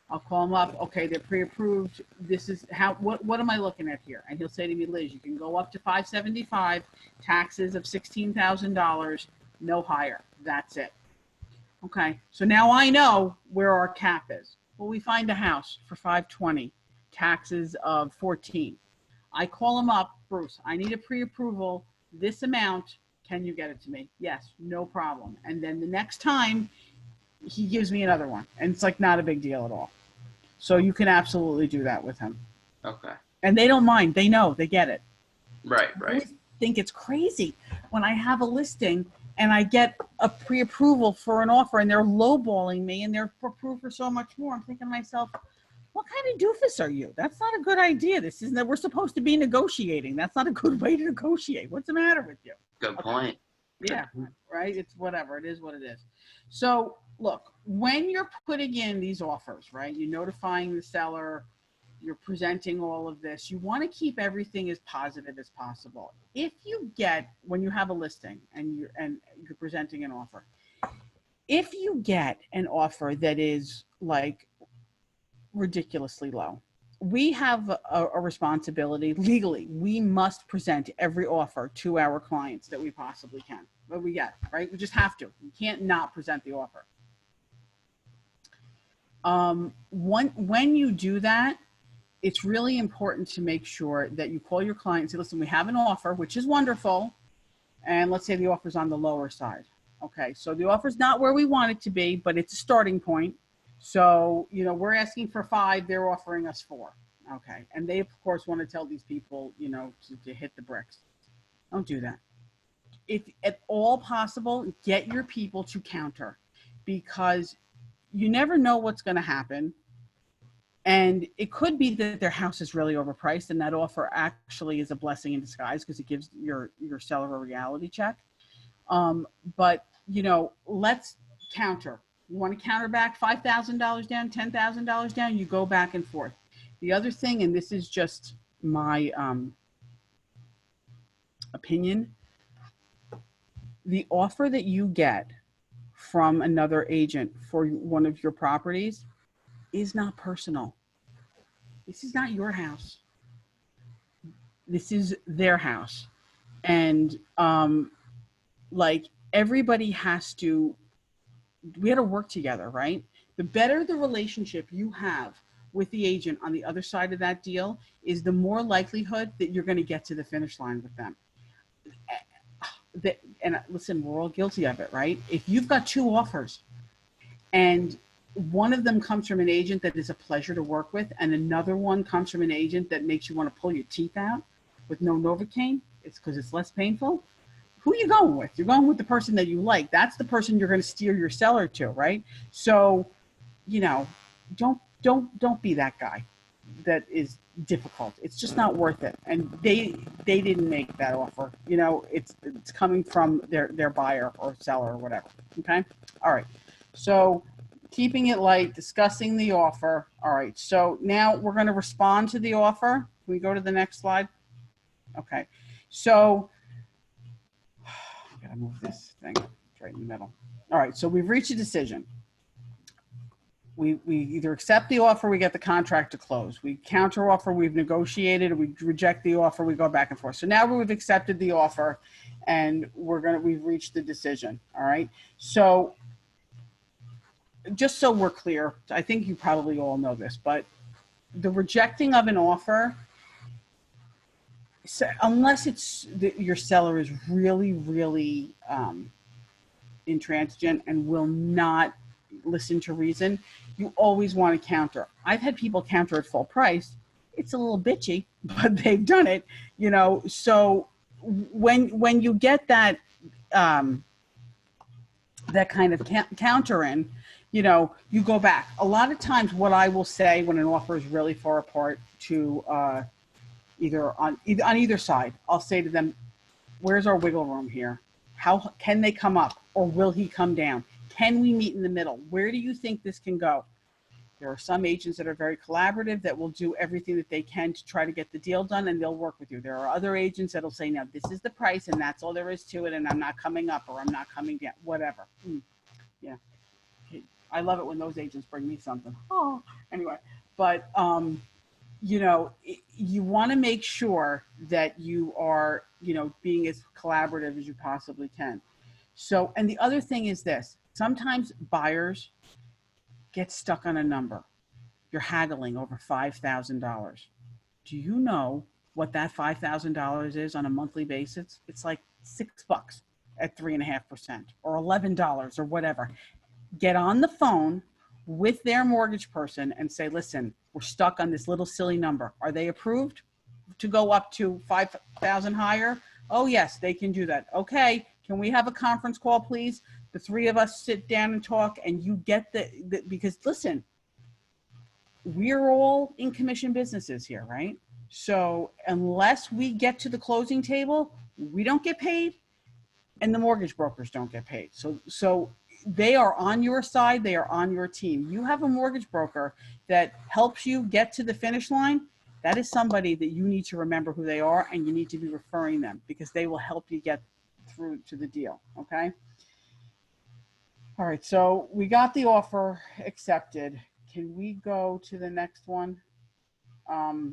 I'll call him up. Okay, they're pre-approved. This is what am I looking at here? And he'll say to me, Liz, you can go up to $575, taxes of $16,000, no higher. That's it. Okay, so now I know where our cap is. Well, we find a house for $520, taxes of $14. I call him up, Bruce, I need a pre-approval, this amount, can you get it to me? Yes, no problem. And then the next time, he gives me another one. And it's like not a big deal at all. So you can absolutely do that with him. Okay. And they don't mind. They know. They get it. Right. I think it's crazy when I have a listing and I get a pre-approval for an offer and they're lowballing me and they're approved for so much more. I'm thinking to myself, what kind of doofus are you? That's not a good idea. This isn't that we're supposed to be negotiating. That's not a good way to negotiate. What's the matter with you? Good point. Yeah, right. It's whatever. It is what it is. So look, when you're putting in these offers, right, you're notifying the seller, you're presenting all of this, you want to keep everything as positive as possible. If you get, when you have a listing and you're presenting an offer, if you get an offer that is like ridiculously low, we have a responsibility legally. We must present every offer to our clients that we possibly can. But we get, right? We just have to. We can't not present the offer. When you do that, it's really important to make sure that you call your client and say, listen, we have an offer, which is wonderful. And let's say the offer's on the lower side. Okay, so the offer's not where we want it to be, but it's a starting point. So, you know, we're asking for 5, they're offering us 4. Okay, and they, of course, want to tell these people, you know, to hit the bricks. Don't do that. If at all possible, get your people to counter, because you never know what's going to happen. And it could be that their house is really overpriced, and that offer actually is a blessing in disguise because it gives your seller a reality check. But, you know, let's counter. You want to counter back $5,000 down, $10,000 down, you go back and forth. The other thing, and this is just my opinion, the offer that you get from another agent for one of your properties is not personal. This is not your house. This is their house. And like everybody has to, we had to work together, right? The better the relationship you have with the agent on the other side of that deal is the more likelihood that you're going to get to the finish line with them. And listen, we're all guilty of it, right? If you've got two offers and one of them comes from an agent that is a pleasure to work with and another one comes from an agent that makes you want to pull your teeth out with no Novocaine, it's because it's less painful. Who are you going with? You're going with the person that you like. That's the person you're going to steer your seller to, right? So, you know, don't be that guy that is difficult. It's just not worth it. And they didn't make that offer. You know, it's coming from their buyer or seller or whatever. Okay. All right. So keeping it light, discussing the offer. All right. So now we're going to respond to the offer. Can we go to the next slide? Okay. So I gotta move this thing. It's right in the middle. All right. So we've reached a decision. We either accept the offer, we get the contract to close. We counter offer, we've negotiated, we reject the offer, we go back and forth. So now we've accepted the offer and we've reached the decision. All right. So just so we're clear, I think you probably all know this, but the rejecting of an offer, so unless it's your seller is really, really intransigent and will not listen to reason, you always want to counter. I've had people counter at full price. It's a little bitchy, but they've done it, you know. So when you get that that kind of counter in, you know, you go back. A lot of times what I will say when an offer is really far apart to either on either side, I'll say to them, where's our wiggle room here? How can they come up or will he come down? Can we meet in the middle? Where do you think this can go? There are some agents that are very collaborative that will do everything that they can to try to get the deal done and they'll work with you. There are other agents that'll say, now this is the price and that's all there is to it and I'm not coming up or I'm not coming down, whatever. Yeah. I love it when those agents bring me something. Oh, anyway, but you know, you want to make sure that you are, you know, being as collaborative as you possibly can. So, and the other thing is this, sometimes buyers get stuck on a number. You're haggling over $5,000. Do you know what that $5,000 is on a monthly basis? It's like $6 at 3.5% or $11 or whatever. Get on the phone with their mortgage person and say, listen, we're stuck on this little silly number. Are they approved to go up to 5,000 higher? Oh yes, they can do that. Okay. Can we have a conference call, please? The three of us sit down and talk and you get the because listen, we're all in commission businesses here, right? So unless we get to the closing table, we don't get paid and the mortgage brokers don't get paid. So they are on your side. They are on your team. You have a mortgage broker that helps you get to the finish line. That is somebody that you need to remember who they are and you need to be referring them because they will help you get through to the deal. Okay. All right. So we got the offer accepted. Can we go to the next one? All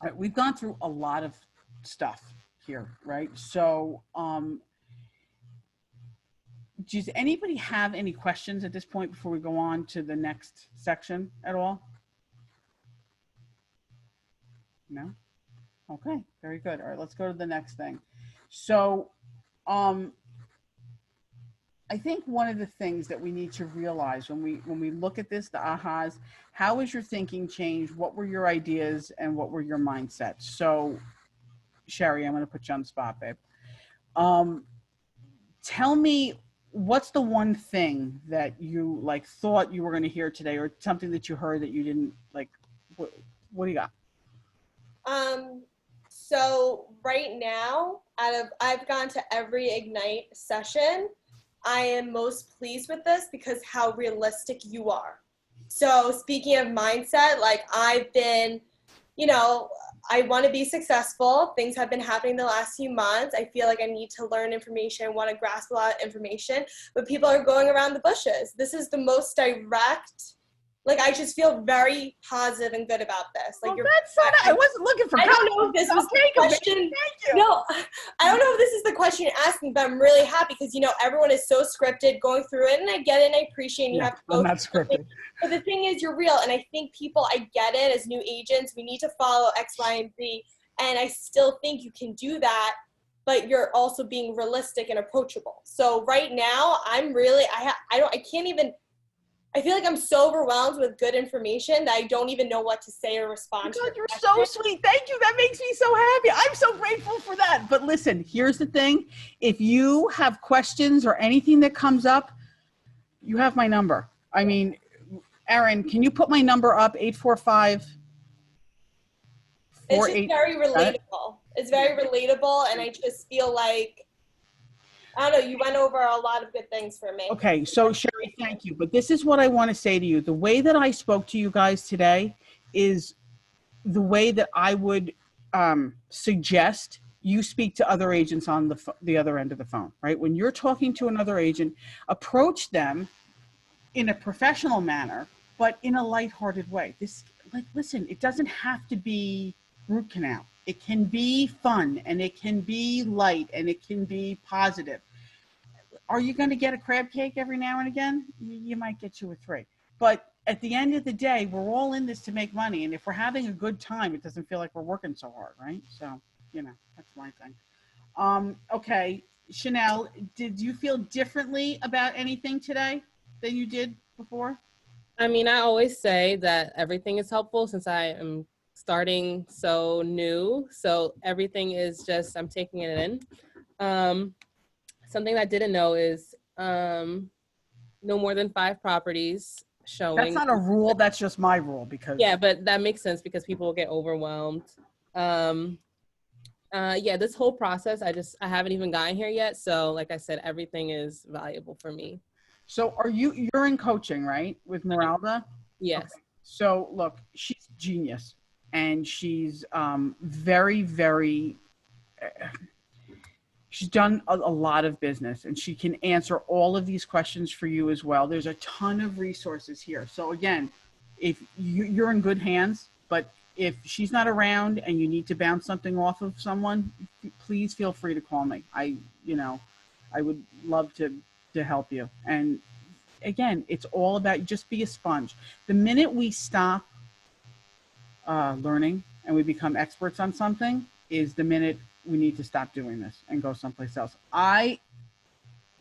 right, we've gone through a lot of stuff here, right? So, does anybody have any questions at this point before we go on to the next section at all? No? Okay, very good. All right, let's go to the next thing. So, I think one of the things that we need to realize when we look at this, the ahas, how has your thinking changed? What were your ideas and what were your mindsets? So, Sheree, I'm going to put you on the spot, babe. Tell me, what's the one thing that you like thought you were going to hear today, or something that you heard that you didn't like? What do you got? So right now, I've gone to every Ignite session. I am most pleased with this because how realistic you are. So speaking of mindset, like I've been, you know, I want to be successful. Things have been happening the last few months. I feel like I need to learn information, want to grasp a lot of information, but people are going around the bushes. This is the most direct. Like, I just feel very positive and good about this. Like, I wasn't looking for. I don't know if this was the question. Thank you. No, I don't know if this is the question you're asking, but I'm really happy because, you know, everyone is so scripted going through it, and I get it and I appreciate it. You have to go I'm not scripted. But the thing is, you're real, and I think people, I get it, as new agents, we need to follow X, Y, and Z, and I still think you can do that, but you're also being realistic and approachable. So right now, I'm really, I feel like I'm so overwhelmed with good information that I don't even know what to say or respond to. God, you're so sweet. Thank you. That makes me so happy. I'm so grateful for that. But listen, here's the thing. If you have questions or anything that comes up, you have my number. I mean, Erin, can you put my number up? 845. It's just very relatable. It's very relatable, and I just feel like, I don't know, you went over a lot of good things for me. Okay, so Sheree, thank you. But this is what I want to say to you. The way that I spoke to you guys today is the way that I would suggest you speak to other agents on the other end of the phone, right? When you're talking to another agent, approach them in a professional manner, but in a lighthearted way. Listen, it doesn't have to be root canal. It can be fun, and it can be light, and it can be positive. Are you going to get a crab cake every now and again? You might get 2 or 3. But at the end of the day, we're all in this to make money. And if we're having a good time, it doesn't feel like we're working so hard, right? So, you know, that's my thing. Okay, Chanel, did you feel differently about anything today than you did before? I mean, I always say that everything is helpful since I am starting so new. So everything is just, I'm taking it in. Something I didn't know is no more than 5 properties showing. That's not a rule. That's just my rule because. Yeah, but that makes sense because people get overwhelmed. Yeah, this whole process, I haven't even gotten here yet. So like I said, everything is valuable for me. So you're in coaching, right? With Meralda? Yes. Okay. So look, she's genius, and she's very, very, she's done a lot of business, and she can answer all of these questions for you as well. There's a ton of resources here. So again, if you're in good hands, but if she's not around and you need to bounce something off of someone, please feel free to call me. I would love to help you. And again, it's all about just be a sponge. The minute we stop learning and we become experts on something is the minute we need to stop doing this and go someplace else. I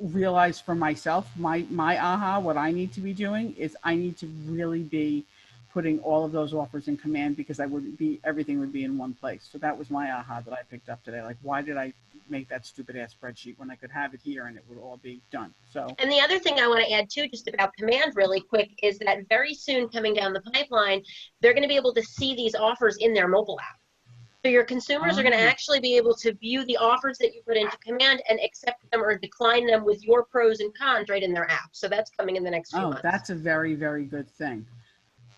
realize for myself, my aha, what I need to be doing is I need to really be putting all of those offers in command, because everything would be in one place. So that was my aha that I picked up today. Like, why did I make that stupid ass spreadsheet when I could have it here and it would all be done? So. And the other thing I want to add too, just about command really quick, is that very soon coming down the pipeline, they're going to be able to see these offers in their mobile app. So your consumers are going to actually be able to view the offers that you put into command and accept them or decline them with your pros and cons right in their app. So that's coming in the next few months. Oh, that's a very, very good thing.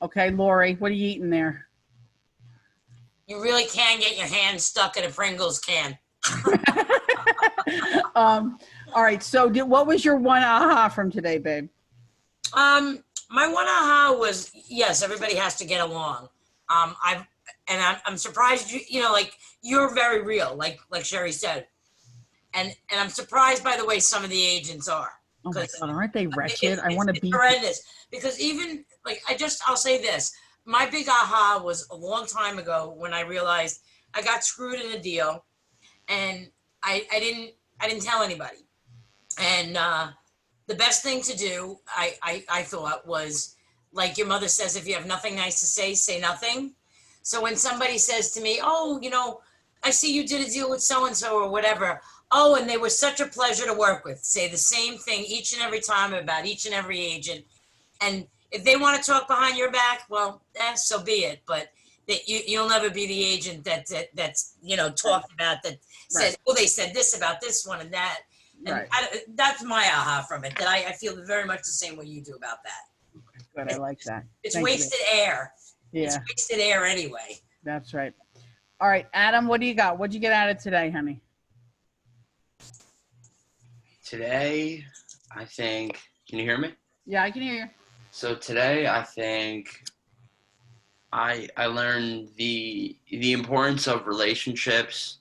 Okay, Lori, what are you eating there? You really can get your hand stuck in a Pringles can. All right, so what was your one aha from today, babe? My one aha was, yes, everybody has to get along. I'm surprised like you're very real, like Sheree said, and I'm surprised by the way some of the agents are. Oh my God, aren't they wretched? I want to be horrendous, because even like I'll say this. My big aha was a long time ago when I realized I got screwed in a deal, and I didn't tell anybody. And the best thing to do, I thought, was like your mother says, if you have nothing nice to say nothing. So when somebody says to me, oh, I see you did a deal with so-and-so or whatever. Oh, and they were such a pleasure to work with. Say the same thing each and every time about each and every agent. And if they want to talk behind your back, well, so be it. But you'll never be the agent that's talked about, that says, oh, they said this about this one and that. And Right. that's my aha from it, that I feel very much the same way you do about that. Good. I like that. It's Thank you. wasted air. Yeah, It's wasted air anyway. that's right. All right, Adam, what do you got? What'd you get out of today, honey? Today, I think, can you hear me? Yeah, I can hear you. So today, I think I learned the importance of relationships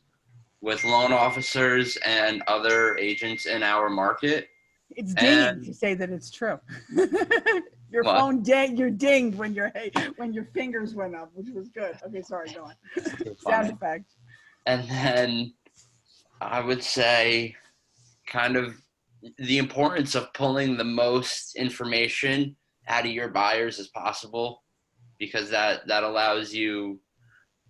with loan officers and other agents in our market. It's dinging to And say that it's true. Your What? phone you're dinged when your fingers went up, which was good. Okay, sorry, go on. Sound effect. And then I would say kind of the importance of pulling the most information out of your buyers as possible, because that allows you,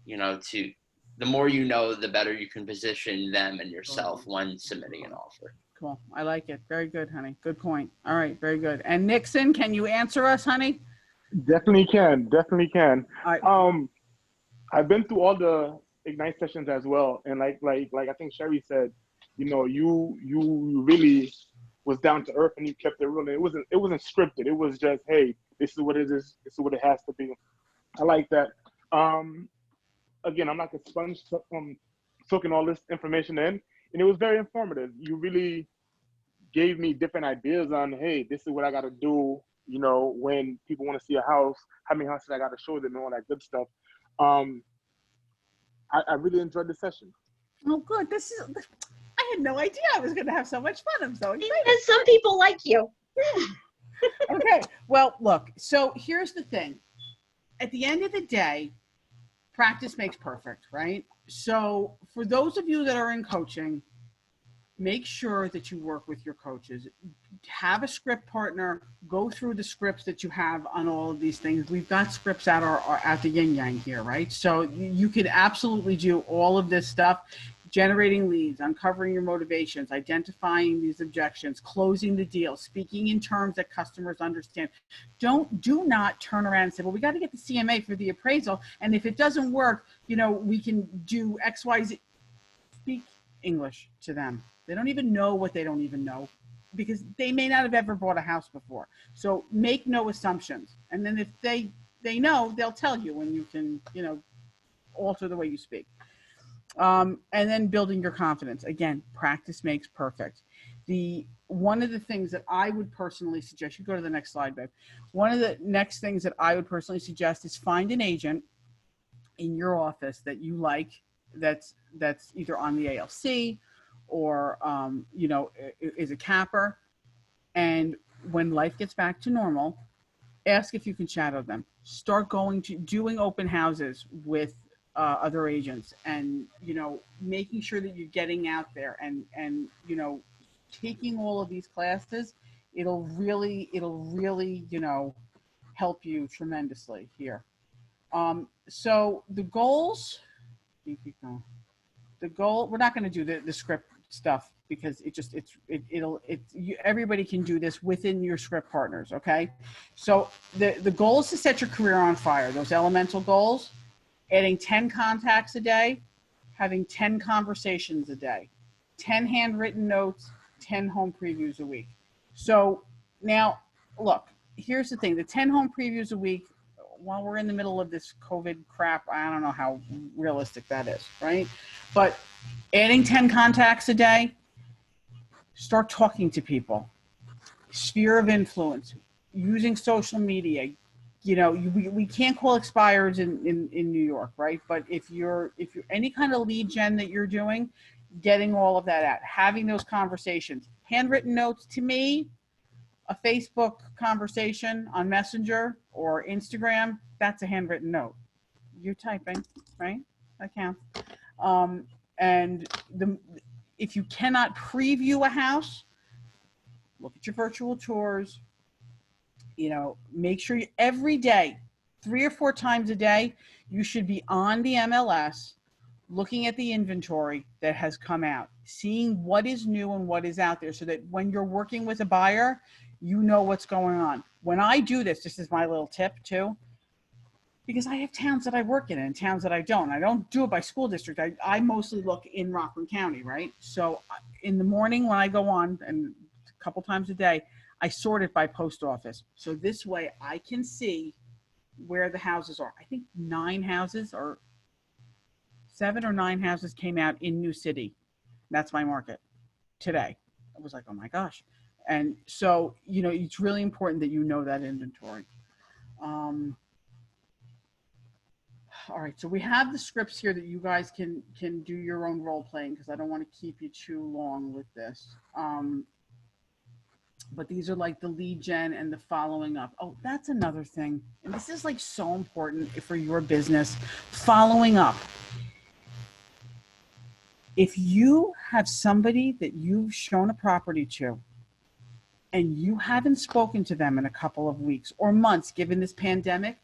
to, the more you know, the better you can position them and yourself when submitting an offer. Cool. I like it. Very good, honey. Good point. All right, very good. And Nixon, can you answer us, honey? Definitely can. Definitely can. All right. I've been through all the Ignite sessions as well, and like I think Sheree said, you really was down to earth and you kept it real. And it wasn't scripted. It was just, hey, this is what it is. This is what it has to be. I like that. Again, I'm like a sponge soaking all this information in, and it was very informative. You really gave me different ideas on, hey, this is what I got to do. When people want to see a house, how many houses I got to show them, and all that good stuff. I really enjoyed the session. Oh, good. I had no idea I was going to have so much fun. I'm so excited. And some people like you. Okay. Well, look, so here's the thing. At the end of the day, practice makes perfect, right? So for those of you that are in coaching, make sure that you work with your coaches. Have a script partner. Go through the scripts that you have on all of these things. We've got scripts at the yin yang here, right? So you could absolutely do all of this stuff. Generating leads, uncovering your motivations, identifying these objections, closing the deal, speaking in terms that customers understand. Do not turn around and say, well, we got to get the CMA for the appraisal. And if it doesn't work, we can do X, Y, Z. Speak English to them. They don't even know what they don't even know, because they may not have ever bought a house before. So make no assumptions. And then if they know, they'll tell you, and you can, alter the way you speak. And then building your confidence. Again, practice makes perfect. One of the things that I would personally suggest, you go to the next slide, babe. One of the next things that I would personally suggest is find an agent in your office that you like, that's either on the ALC or, is a capper. And when life gets back to normal, ask if you can shadow them. Start doing open houses with other agents, and making sure that you're getting out there and taking all of these classes. It'll really help you tremendously here. So the goals, we're not going to do the script stuff, because everybody can do this within your script partners. Okay, so the goal is to set your career on fire. Those elemental goals: adding 10 contacts a day, having 10 conversations a day, 10 handwritten notes, 10 home previews a week. So now, look, here's the thing. The 10 home previews a week, while we're in the middle of this COVID crap, I don't know how realistic that is, right? But adding 10 contacts a day, start talking to people. Sphere of influence, using social media. We can't call expireds in New York, right? But if you're any kind of lead gen that you're doing, getting all of that out, having those conversations. Handwritten notes, to me, a Facebook conversation on Messenger or Instagram, that's a handwritten note. You're typing, right? That counts. If you cannot preview a house, look at your virtual tours. Make sure every day, 3 or 4 times a day, you should be on the MLS, looking at the inventory that has come out, seeing what is new and what is out there, so that when you're working with a buyer, you know what's going on. When I do this is my little tip too. because I have towns that I work in and towns that I don't. I don't do it by school district. I mostly look in Rockland County, right? So in the morning when I go on, and a couple times a day, I sort it by post office. So this way I can see where the houses are. I think 9 houses or 7 or 9 houses came out in New City. That's my market today. I was like, oh my gosh. And so, you know, it's really important that you know that inventory. All right, so we have the scripts here that you guys can do your own role playing, because I don't want to keep you too long with this. But these are like the lead gen and the following up. Oh, that's another thing. And this is like so important for your business. Following up. If you have somebody that you've shown a property to and you haven't spoken to them in a couple of weeks or months, given this pandemic,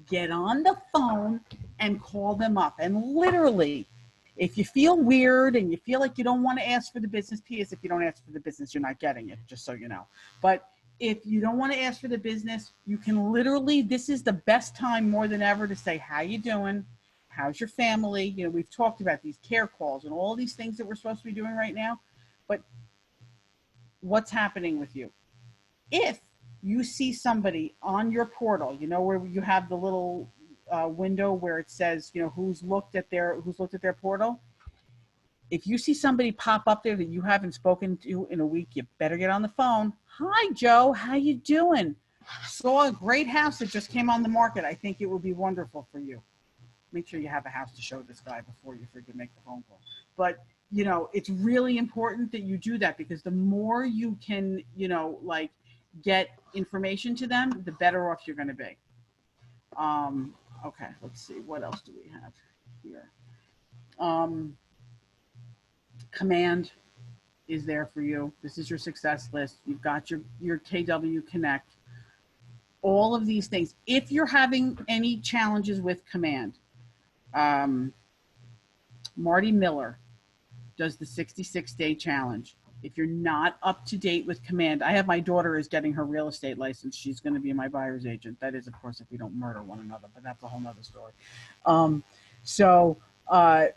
get on the phone and call them up. And literally, if you feel weird and you feel like you don't want to ask for the business, P.S. if you don't ask for the business, you're not getting it, just so you know. But if you don't want to ask for the business, you can literally, this is the best time more than ever to say, how you doing? How's your family? You know, we've talked about these care calls and all these things that we're supposed to be doing right now. But what's happening with you? If you see somebody on your portal, you know, where you have the little window where it says, you know, who's looked at their portal. If you see somebody pop up there that you haven't spoken to in a week, you better get on the phone. Hi, Joe. How you doing? Saw a great house that just came on the market. I think it would be wonderful for you. Make sure you have a house to show this guy before you forget to make the phone call. But, you know, it's really important that you do that, because the more you can, you know, like get information to them, the better off you're going to be. Okay, let's see. What else do we have here? Command is there for you. This is your success list. You've got your KW Connect. All of these things. If you're having any challenges with Command, Marty Miller does the 66-day challenge. If you're not up to date with Command, I have my daughter is getting her real estate license. She's going to be my buyer's agent. That is, of course, if we don't murder one another, but that's a whole nother story. So I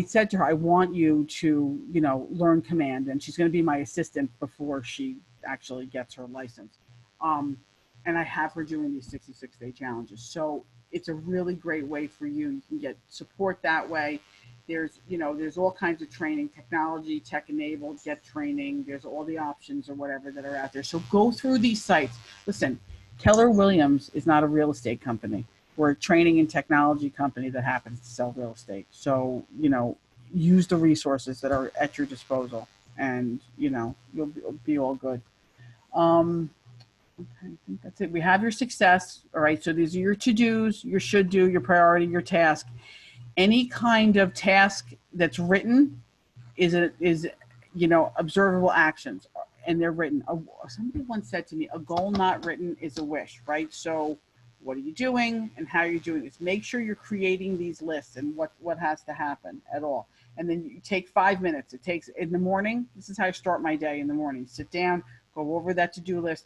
said to her, I want you to, you know, learn Command, and she's going to be my assistant before she actually gets her license. And I have her doing these 66-day challenges. So it's a really great way for you. You can get support that way. There's, you know, there's all kinds of training, technology, tech enabled, get training. There's all the options or whatever that are out there. So go through these sites. Listen, Keller Williams is not a real estate company. We're a training and technology company that happens to sell real estate. So, you know, use the resources that are at your disposal, and, you know, you'll be all good. Okay, I think that's it. We have your success. All right. So these are your to-dos, your should do, your priority, your task. Any kind of task that's written is you know, observable actions, and they're written. Somebody once said to me, a goal not written is a wish, right? So what are you doing and how you're doing this? Make sure you're creating these lists and what has to happen at all. And then you take 5 minutes. It takes in the morning. This is how I start my day in the morning. Sit down, go over that to-do list,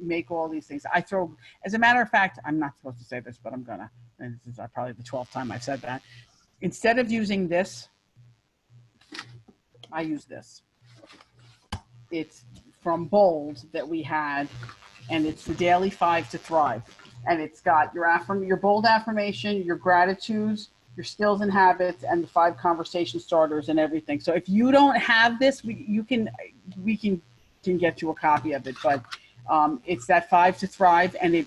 make all these things. I throw, as a matter of fact, I'm not supposed to say this, but I'm gonna, and this is probably the 12th time I've said that. Instead of using this, I use this. It's from Bold that we had, and it's the Daily 5 to Thrive. And it's got your Bold affirmation, your gratitudes, your skills and habits, and the 5 conversation starters and everything. So if you don't have this, we can get you a copy of it. But it's that 5 to Thrive, and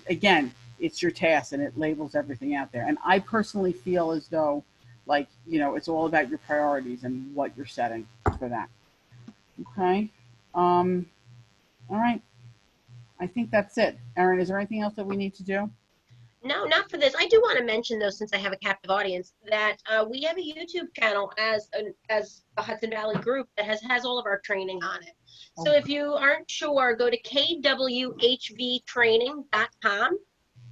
it's your task, and it labels everything out there. And I personally feel as though, like, you know, it's all about your priorities and what you're setting for that. Okay. All right. I think that's it. Erin, is there anything else that we need to do? No, not for this. I do want to mention, though, since I have a captive audience, that we have a YouTube channel as the Hudson Valley group that has all of our training on it. So if you aren't sure, go to kwhvtraining.com,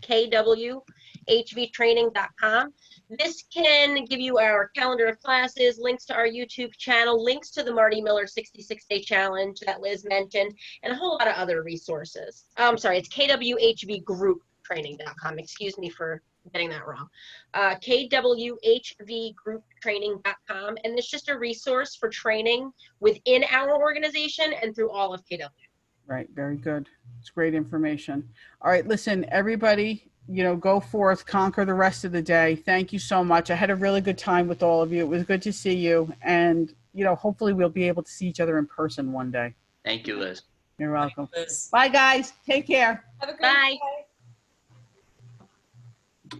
kwhvtraining.com. This can give you our calendar of classes, links to our YouTube channel, links to the Marty Miller 66-Day Challenge that Liz mentioned, and a whole lot of other resources. I'm sorry, it's kwhvgroup.com. kwhvtraining.com. Excuse me for getting that wrong. kwhvgrouptraining.com. And it's just a resource for training within our organization and through all of KW. Right. Very good. It's great information. All right. Listen, everybody, go forth, conquer the rest of the day. Thank you so much. I had a really good time with all of you. It was good to see you. And, hopefully we'll be able to see each other in person one day. Thank you, Liz. You're welcome. Liz. Bye, guys. Take care. Have a great Bye. day.